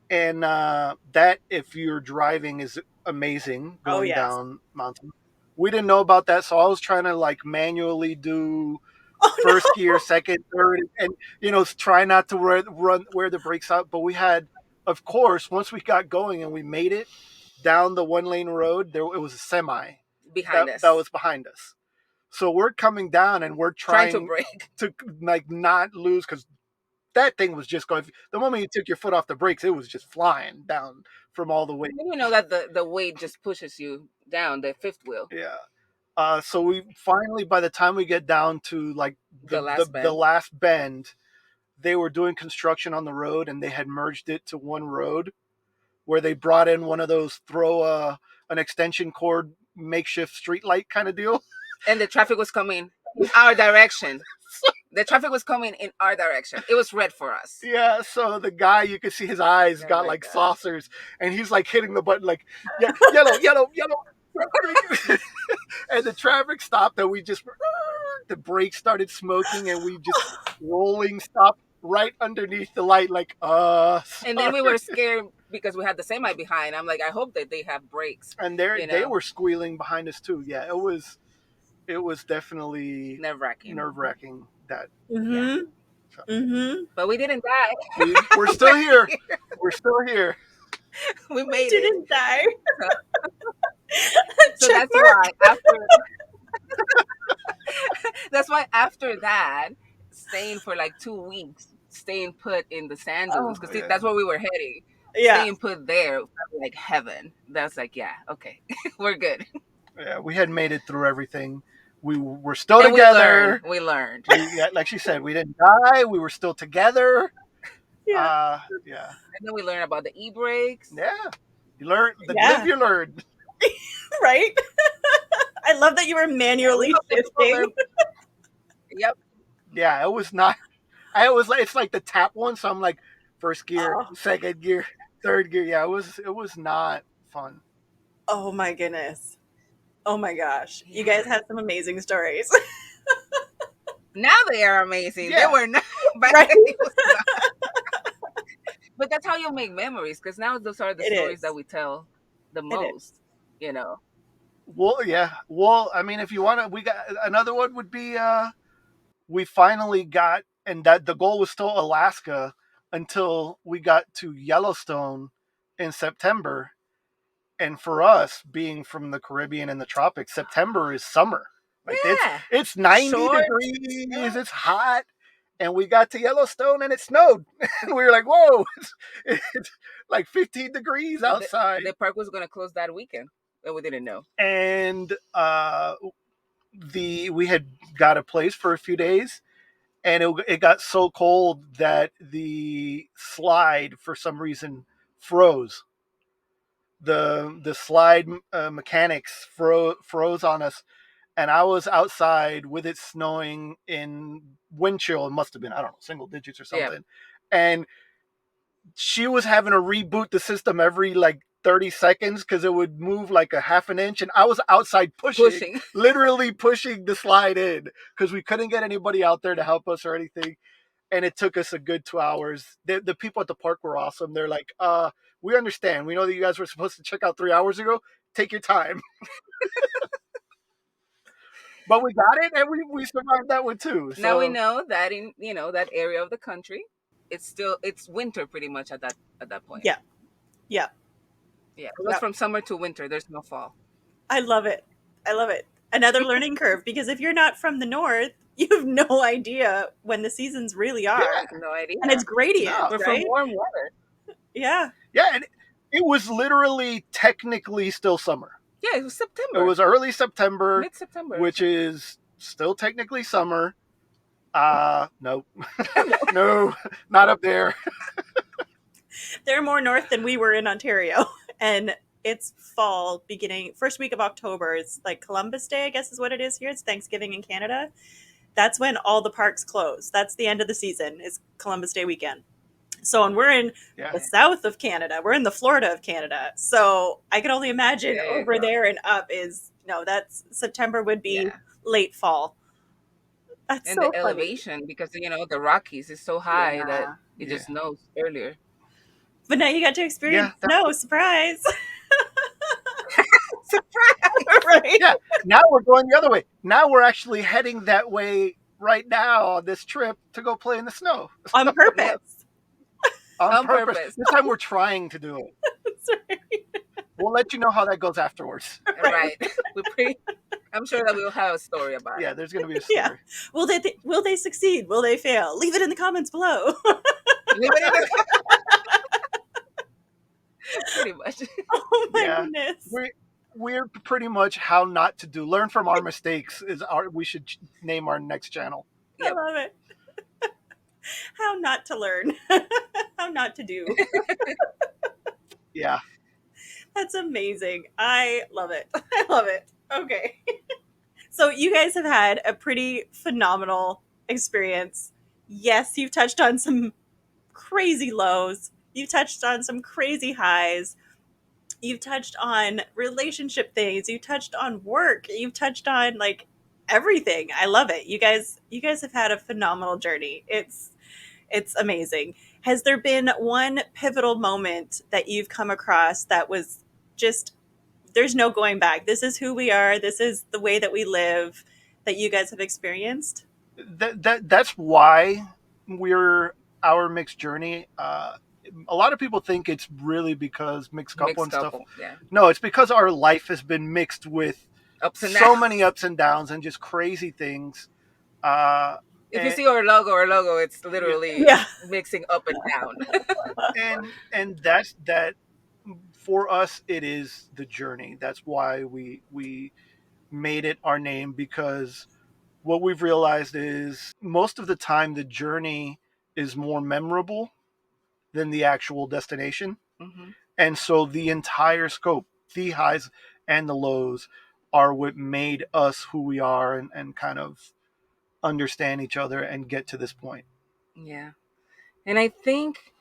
And that, if you're driving, is amazing going down mountain. We didn't know about that, so I was trying to like manually do first gear, second, third, and try not to wear the brakes out. But we had, of course, once we got going and we made it down the 1-lane road, it was a semi behind us. That was behind us. So we're coming down and we're trying to brake to like not lose, because that thing was just going. The moment you took your foot off the brakes, it was just flying down from all the weight. You know that the weight just pushes you down the fifth wheel. Yeah. So we finally, by the time we get down to like the last bend, they were doing construction on the road and they had merged it to one road, where they brought in one of those an extension cord makeshift street light kind of deal. And the traffic was coming in our direction. The traffic was coming in our direction. It was red for us. Yeah, so the guy, you could see his eyes got like saucers, and he's like hitting the button like, yellow, yellow, yellow. And the traffic stopped, and we just the brakes started smoking, and we just rolling stopped right underneath the light, like And then we were scared because we had the semi behind. I'm like, I hope that they have brakes. And they were squealing behind us too. Yeah, it was definitely nerve wracking. That Mm-hmm. so. Mm-hmm. But we didn't die. We're still here. We're still here. We made didn't die. So that's why after that, staying for like 2 weeks, staying put in the sand dunes, because that's where we were heading. Yeah. Staying put there, like heaven. That's like, yeah, okay, we're good. Yeah, we had made it through everything. We were still together. We learned. Like she said, we didn't die. We were still together. Yeah. Yeah. And then we learned about the e-brakes. Yeah. You learn. Live, you learn. Right? I love that you were manually shifting. Yep. Yeah, it was not. It's like the tap one. So I'm like, first gear, second gear, third gear. Yeah, it was not fun. Oh my goodness. Oh my gosh. You guys had some amazing stories. Now they are amazing. Yeah. They were not. Back then it was not. But that's how you make memories, because now those are the stories that we tell the most, you know. Well, yeah. Well, I mean, if you want to, we got another one would be we finally got, and that the goal was still Alaska until we got to Yellowstone in September. And for us, being from the Caribbean and the tropics, September is summer. Like it's 90 degrees, it's hot. And we got to Yellowstone and it snowed. And we were like, whoa, it's like 15 degrees outside. The park was going to close that weekend, and we didn't know. And we had got a place for a few days, and it got so cold that the slide, for some reason, froze. The slide mechanics froze on us, and I was outside with it snowing in wind chill. It must have been, I don't know, single digits or something. Yeah. And she was having to reboot the system every like 30 seconds because it would move like a half an inch. And I was outside pushing. Literally pushing the slide in because we couldn't get anybody out there to help us or anything. And it took us a good 2 hours. The people at the park were awesome. They're like, we understand. We know that you guys were supposed to check out 3 hours ago. Take your time. But we got it, and we survived that one too. So. Now we know that in that area of the country, it's winter pretty much at that point. Yeah. It goes from summer to winter. There's no fall. I love it. Another learning curve, because if you're not from the north, you have no idea when the seasons really are. Yeah, no idea. And it's gradient. We're from warm weather. Yeah. Yeah, and it was literally technically still summer. Yeah, it was September. It was early September. Mid-September. Which is still technically summer. No. No, not up there. They're more north than we were in Ontario. And it's fall first week of October. It's like Columbus Day, I guess is what it is here. It's Thanksgiving in Canada. That's when all the parks close. That's the end of the season, is Columbus Day weekend. So, and we're in the south of Canada. We're in the Florida of Canada. So I can only imagine over there and up that's September would be late fall. That's and so the elevation, because the Rockies is so high that it just snows earlier. But now you got to experience snow. Surprise. Surprise. Right? Yeah. Now we're going the other way. Now we're actually heading that way right now on this trip to go play in the snow. On purpose. On purpose. This time we're trying to do it. That's right. We'll let you know how that goes afterwards. Right. I'm sure that we'll have a story about it. Yeah, there's going to be a story. Yeah. Will they succeed? Will they fail? Leave it in the comments below. Pretty much. Oh my goodness. We're pretty much how not to do. Learn from our mistakes we should name our next channel. I love it. How not to learn. How not to do. Yeah. That's amazing. I love it. I love it. Okay. So you guys have had a pretty phenomenal experience. Yes, you've touched on some crazy lows. You've touched on some crazy highs. you've touched on relationship things, you touched on work, you've touched on like everything. I love it. You guys have had a phenomenal journey. It's amazing. Has there been one pivotal moment that you've come across that was just, there's no going back? This is who we are. This is the way that we live, that you guys have experienced? That's why we're our mixed journey. A lot of people think it's really because mixed couple Mixed and stuff. couple, yeah. No, it's because our life has been mixed with Ups and so downs. many ups and downs and just crazy things. If you see our logo, it's literally Yeah. mixing up and down. and that's that. For us, it is the journey. That's why we made it our name, because what we've realized is most of the time the journey is more memorable than the actual destination. Mm-hmm. And so the entire scope, the highs and the lows, are what made us who we are, and kind of understand each other and get to this point. Yeah. And I think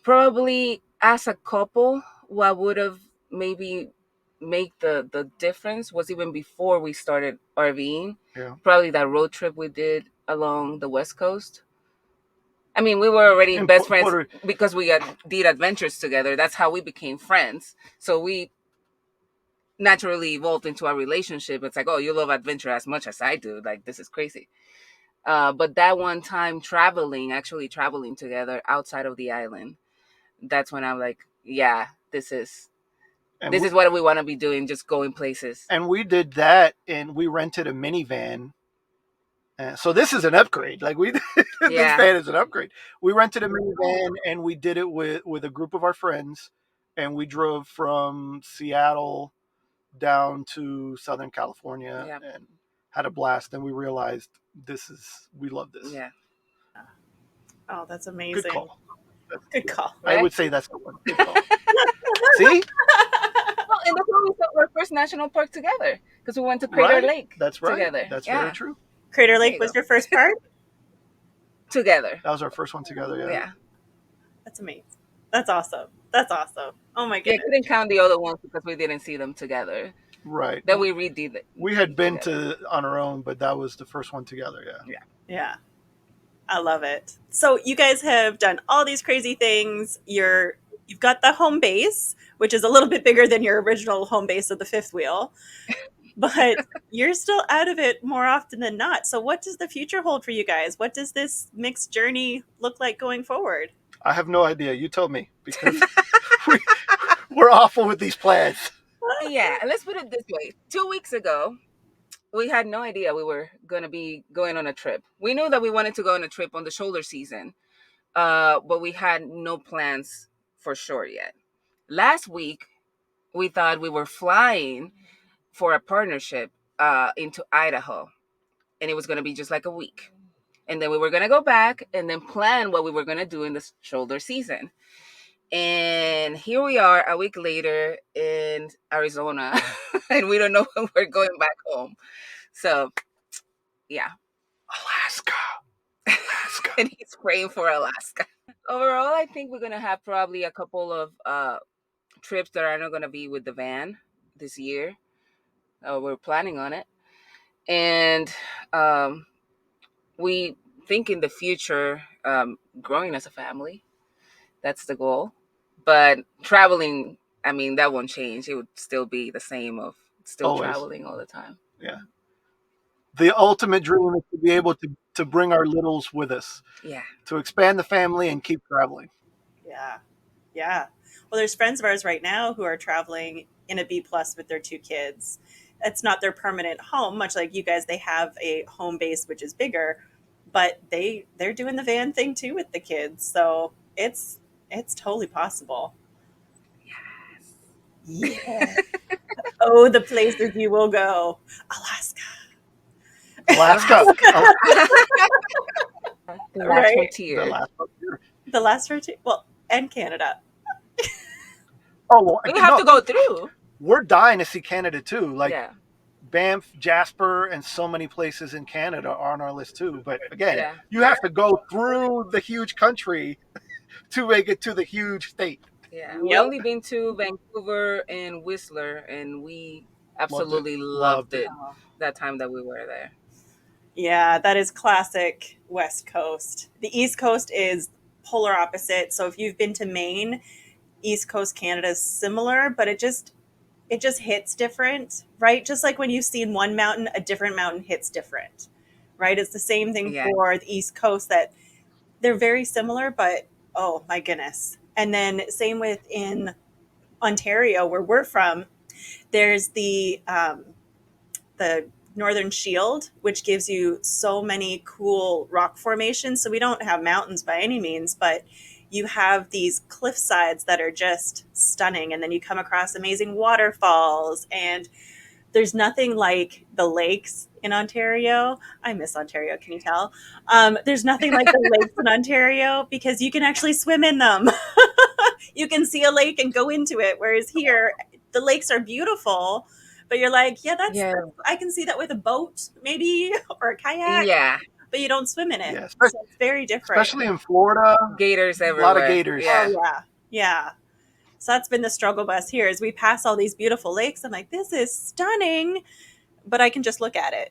probably as a couple, what would have maybe make the difference was even before we started RVing. Yeah. Probably that road trip we did along the West Coast. I mean, we were already In best friends Puerto, because we did adventures together. That's how we became friends. So we naturally evolved into our relationship. It's like, oh, you love adventure as much as I do. Like, this is crazy. But that one time actually traveling together outside of the island, that's when I'm like, yeah, this is what we want to be doing, just going places. and we did that, and we rented a minivan. So this is an upgrade. Like this van is an upgrade. We rented a minivan, and we did it with a group of our friends, and we drove from Seattle down to Southern California and had a blast. And we realized we love this. Yeah. Oh, that's amazing. Good call. Good call. Right? I would say that's the one. Good call. See? Well, and that's when we saw our first national park together, because we went to Crater Lake. That's right. Together. That's very true. Crater Lake was your first park? Together. That was our first one together, yeah. Yeah. That's amazing. That's awesome. That's awesome. Oh my goodness. Yeah, couldn't count the other ones because we didn't see them together. Right. Then we redid it. We had been to on our own, but that was the first one together, yeah. Yeah. I love it. So you guys have done all these crazy things. You've got the home base, which is a little bit bigger than your original home base of the fifth wheel, but you're still out of it more often than not. So what does the future hold for you guys? What does this mixed journey look like going forward? I have no idea. You tell me, because we're awful with these plans. Yeah, let's put it this way. 2 weeks ago, we had no idea we were going to be going on a trip. We knew that we wanted to go on a trip on the shoulder season, but we had no plans for sure yet. Last week, we thought we were flying for a partnership into Idaho, and it was going to be just like a week. And then we were going to go back and then plan what we were going to do in the shoulder season. And here we are a week later in Arizona, and we don't know when we're going back home. So, yeah. Alaska. And he's praying for Alaska. Overall, I think we're going to have probably a couple of trips that are not going to be with the van this year. We're planning on it. And we think in the future, growing as a family. That's the goal. But traveling, I mean, that won't change. It would still be the same of still always traveling all the time. Yeah. The ultimate dream is to be able to bring our littles with us. Yeah. To expand the family and keep traveling. Yeah. Yeah. Well, there's friends of ours right now who are traveling in a B plus with their 2 kids. It's not their permanent home, much like you guys. They have a home base, which is bigger, but they're doing the van thing too with the kids. So it's totally possible. Yes. Yeah. Oh, the places you will go. Alaska. The last frontier. The last frontier. Well, and Canada. Oh, well, we have to go through. We're dying to see Canada too. Like Banff, Jasper, and so many places in Canada are on our list too. But again, you have to go through the huge country to make it to the huge state. Yeah, we Yep. only been to Vancouver and Whistler, and we Loved it. absolutely loved Loved it. it that time that we were there. Yeah, that is classic West Coast. The East Coast is polar opposite. So if you've been to Maine, East Coast Canada is similar, but it just hits different, right? Just like when you've seen one mountain, a different mountain hits different, right? It's the same thing Yeah, for the East Coast, that they're very similar, but oh my goodness. And then same with in Ontario, where we're from, there's the Northern Shield, which gives you so many cool rock formations. So we don't have mountains by any means, but you have these cliff sides that are just stunning. And then you come across amazing waterfalls. And there's nothing like the lakes in Ontario. I miss Ontario, can you tell? There's nothing like the lakes in Ontario because you can actually swim in them. You can see a lake and go into it. Whereas here, the lakes are beautiful, but you're like, yeah, yeah, I can see that with a boat, maybe, or a kayak, yeah. but you don't swim in it. Yeah, So it's very different. especially in Florida, Gators a lot of everywhere. gators. Oh Yeah, yeah, yeah. So that's been the struggle bus here is we pass all these beautiful lakes. I'm like, this is stunning, but I can just look at it.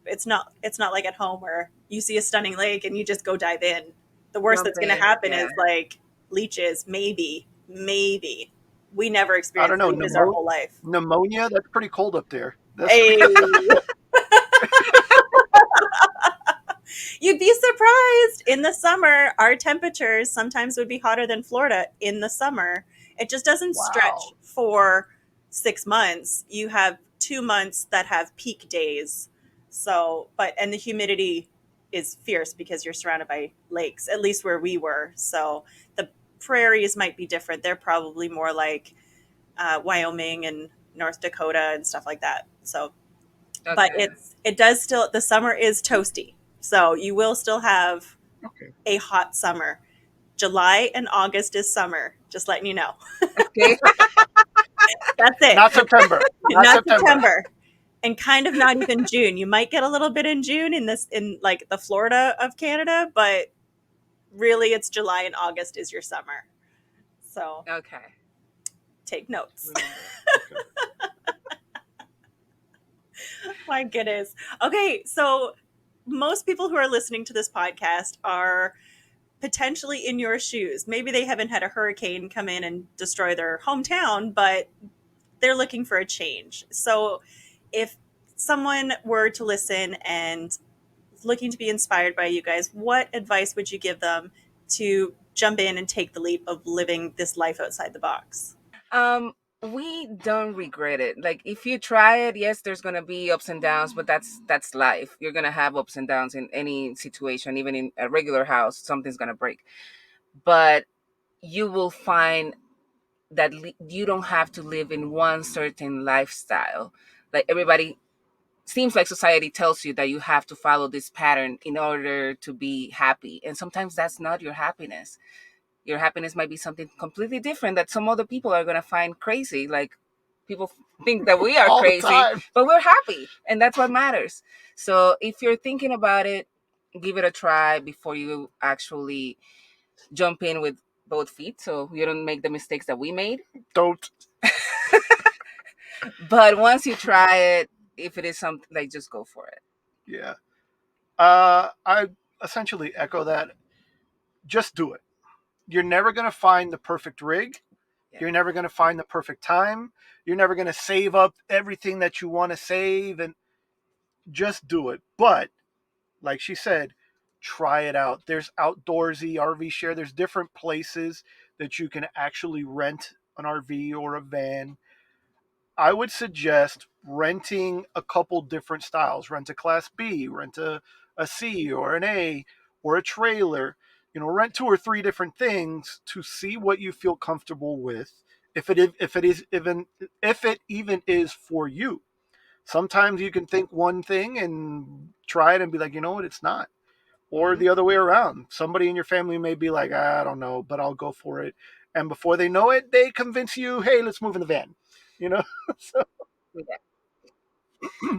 It's not like at home where you see a stunning lake and you just go dive in. The worst jump that's going to in. happen Yeah, is like leeches, maybe. We never I don't experienced know, leeches our whole life. pneumonia. That's pretty cold up there. That's Hey, you'd be surprised. In the summer, our temperatures sometimes would be hotter than Florida in the summer. It just doesn't stretch wow. for 6 months. You have 2 months that have peak days. So, and the humidity is fierce because you're surrounded by lakes, at least where we were. So the prairies might be different. They're probably more like Wyoming and North Dakota and stuff like that. So, but okay. it does still, the summer is toasty. So you will still have Okay. a hot summer. July and August is summer, just letting you know. Okay. That's it. Not September. Not Not September. September. And kind of not even June. You might get a little bit in June in like the Florida of Canada, but really it's July and August is your summer. So Okay. take notes. Remember. Okay. My goodness. Okay, so most people who are listening to this podcast are potentially in your shoes. Maybe they haven't had a hurricane come in and destroy their hometown, but they're looking for a change. So if someone were to listen and looking to be inspired by you guys, what advice would you give them to jump in and take the leap of living this life outside the box? Um, we don't regret it. Like if you try it, yes, there's gonna be ups and downs, but that's life. You're gonna have ups and downs in any situation, even in a regular house, something's gonna break. But you will find that you don't have to live in one certain lifestyle. Like everybody seems like society tells you that you have to follow this pattern in order to be happy, and sometimes that's not your happiness. Your happiness might be something completely different that some other people are going to find crazy. Like people think that we are All the crazy, time. but we're happy, and that's what matters. So if you're thinking about it, give it a try before you actually jump in with both feet, so you don't make the mistakes that we made. Don't. But once you try it, if it is something, like, just go for it. Yeah. I essentially echo that. Just do it. You're never going to find the perfect rig. Yeah. You're never going to find the perfect time. You're never going to save up everything that you want to save, and just do it. But like she said, try it out. There's outdoorsy RV share. There's different places that you can actually rent an RV or a van. I would suggest renting a couple different styles. Rent a Class B, rent a C or an A or a trailer. Rent two or three different things to see what you feel comfortable with. If it even is for you. Sometimes you can think one thing and try it and be like, you know what, it's not. Or Mm-hmm. the other way around. Somebody in your family may be like, I don't know, but I'll go for it. And before they know it, they convince you, hey, let's move in the van. You know? So, Yeah.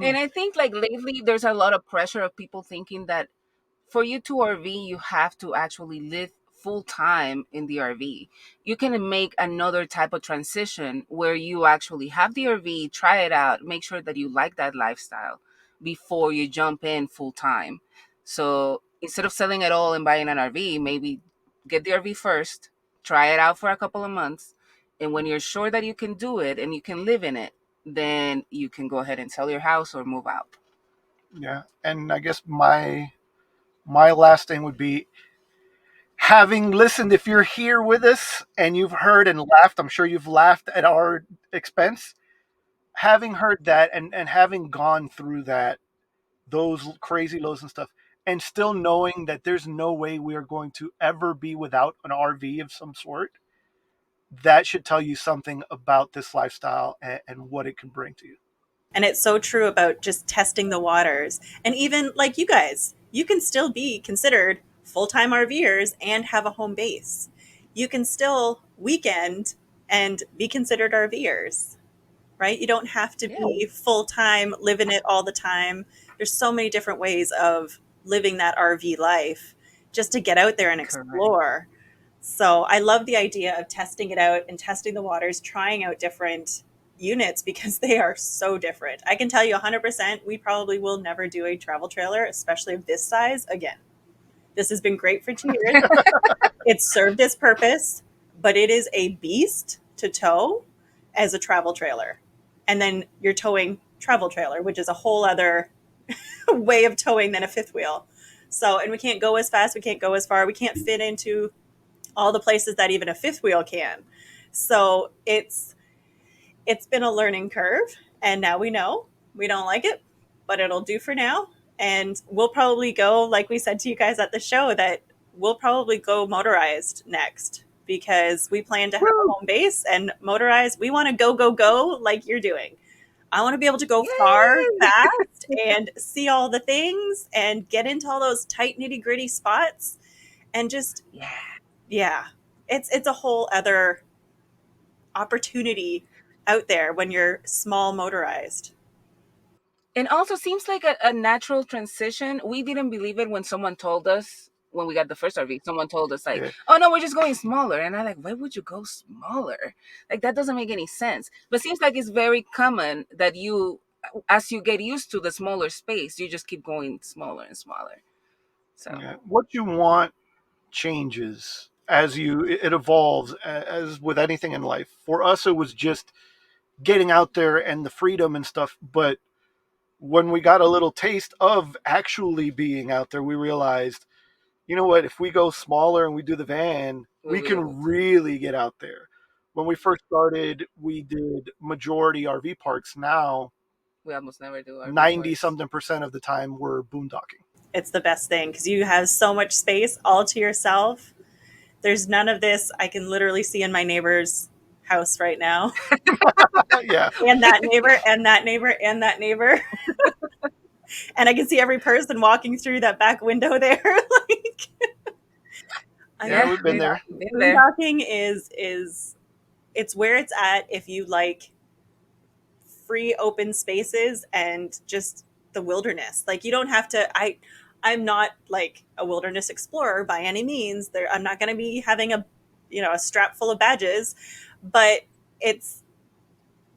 And I think like lately there's a lot of pressure of people thinking that for you to RV, you have to actually live full time in the RV. You can make another type of transition where you actually have the RV, try it out, make sure that you like that lifestyle before you jump in full time. So instead of selling it all and buying an RV, maybe get the RV first, try it out for a couple of months. And when you're sure that you can do it and you can live in it, then you can go ahead and sell your house or move out. Yeah. And I guess my last thing would be, having listened, if you're here with us and you've heard and laughed, I'm sure you've laughed at our expense. Having heard that and having gone through that, those crazy lows and stuff, and still knowing that there's no way we are going to ever be without an RV of some sort, that should tell you something about this lifestyle and what it can bring to you. And it's so true about just testing the waters. And even like you guys, you can still be considered full-time RVers and have a home base. You can still weekend and be considered RVers, right? You don't have to be full-time, living it all the time. There's so many different ways of living that RV life just to get out there and explore. So I love the idea of testing it out and testing the waters, trying out different units because they are so different. I can tell you 100%, we probably will never do a travel trailer, especially of this size, again. This has been great for 2 years. It's served its purpose, but it is a beast to tow as a travel trailer. And then you're towing travel trailer, which is a whole other way of towing than a fifth wheel. So, and we can't go as fast, we can't go as far, we can't fit into all the places that even a fifth wheel can. So it's been a learning curve, and now we know we don't like it, but it'll do for now. And we'll probably go, like we said to you guys at the show, that we'll probably go motorized next because we plan to have a home base and motorized. We want to go like you're doing. I want to be able to go far, fast, and see all the things and get into all those tight, nitty gritty spots and just, yeah, it's a whole other opportunity out there when you're small motorized. And also seems like a natural transition. We didn't believe it when someone told us, when we got the first RV, someone told us like, oh no, we're just going smaller. And I'm like, why would you go smaller? Like that doesn't make any sense. But it seems like it's very common that you, as you get used to the smaller space, you just keep going smaller and smaller. So what you want changes as it evolves, as with anything in life. For us, it was just getting out there and the freedom and stuff. But when we got a little taste of actually being out there, we realized, you know what, if we go smaller and we do the van, we can really get out there. When we first started, we did majority RV parks. Now we almost never do. 90-something% of the time we're boondocking. It's the best thing because you have so much space all to yourself. There's none of this. I can literally see in my neighbor's house right now. Yeah. And that neighbor, and that neighbor, and that neighbor. And I can see every person walking through that back window there. Like, we've been there. Boondocking is it's where it's at if you like free open spaces and just the wilderness. Like you don't have to, I'm not like a wilderness explorer by any means. I'm not going to be having a strap full of badges, but it's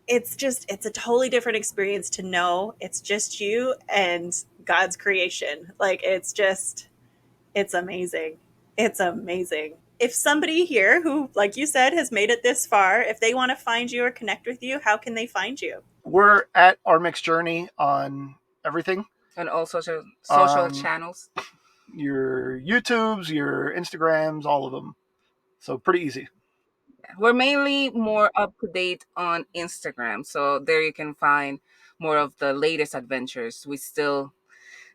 a totally different experience to know it's just you and God's creation. Like it's amazing. It's amazing. If somebody here who, like you said, has made it this far, if they want to find you or connect with you, how can they find you? We're at Our Mixed Journey on everything. On all social channels. Your YouTubes, your Instagrams, all of them. So pretty easy. We're mainly more up to date on Instagram. So there you can find more of the latest adventures. We're still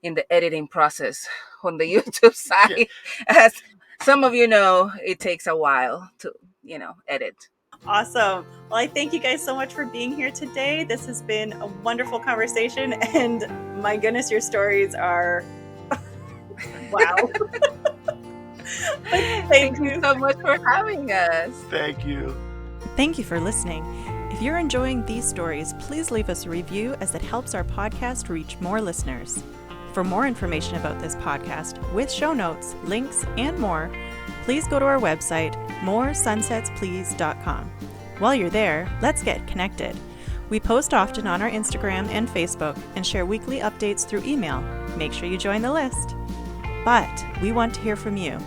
in the editing process on the YouTube side. Yeah. As some of you know, it takes a while to, edit. Awesome. Well, I thank you guys so much for being here today. This has been a wonderful conversation. And my goodness, your stories are wow. Thank you so much for having us. Thank you. Thank you for listening. If you're enjoying these stories, please leave us a review as it helps our podcast reach more listeners. For more information about this podcast, with show notes, links, and more, please go to our website, moresunsetsplease.com. While you're there, let's get connected. We post often on our Instagram and Facebook and share weekly updates through email. Make sure you join the list. But we want to hear from you.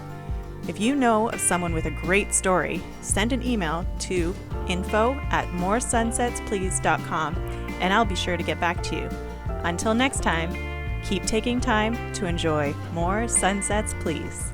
If you know of someone with a great story, send an email to info@moresunsetsplease.com and I'll be sure to get back to you. Until next time, keep taking time to enjoy more sunsets, please.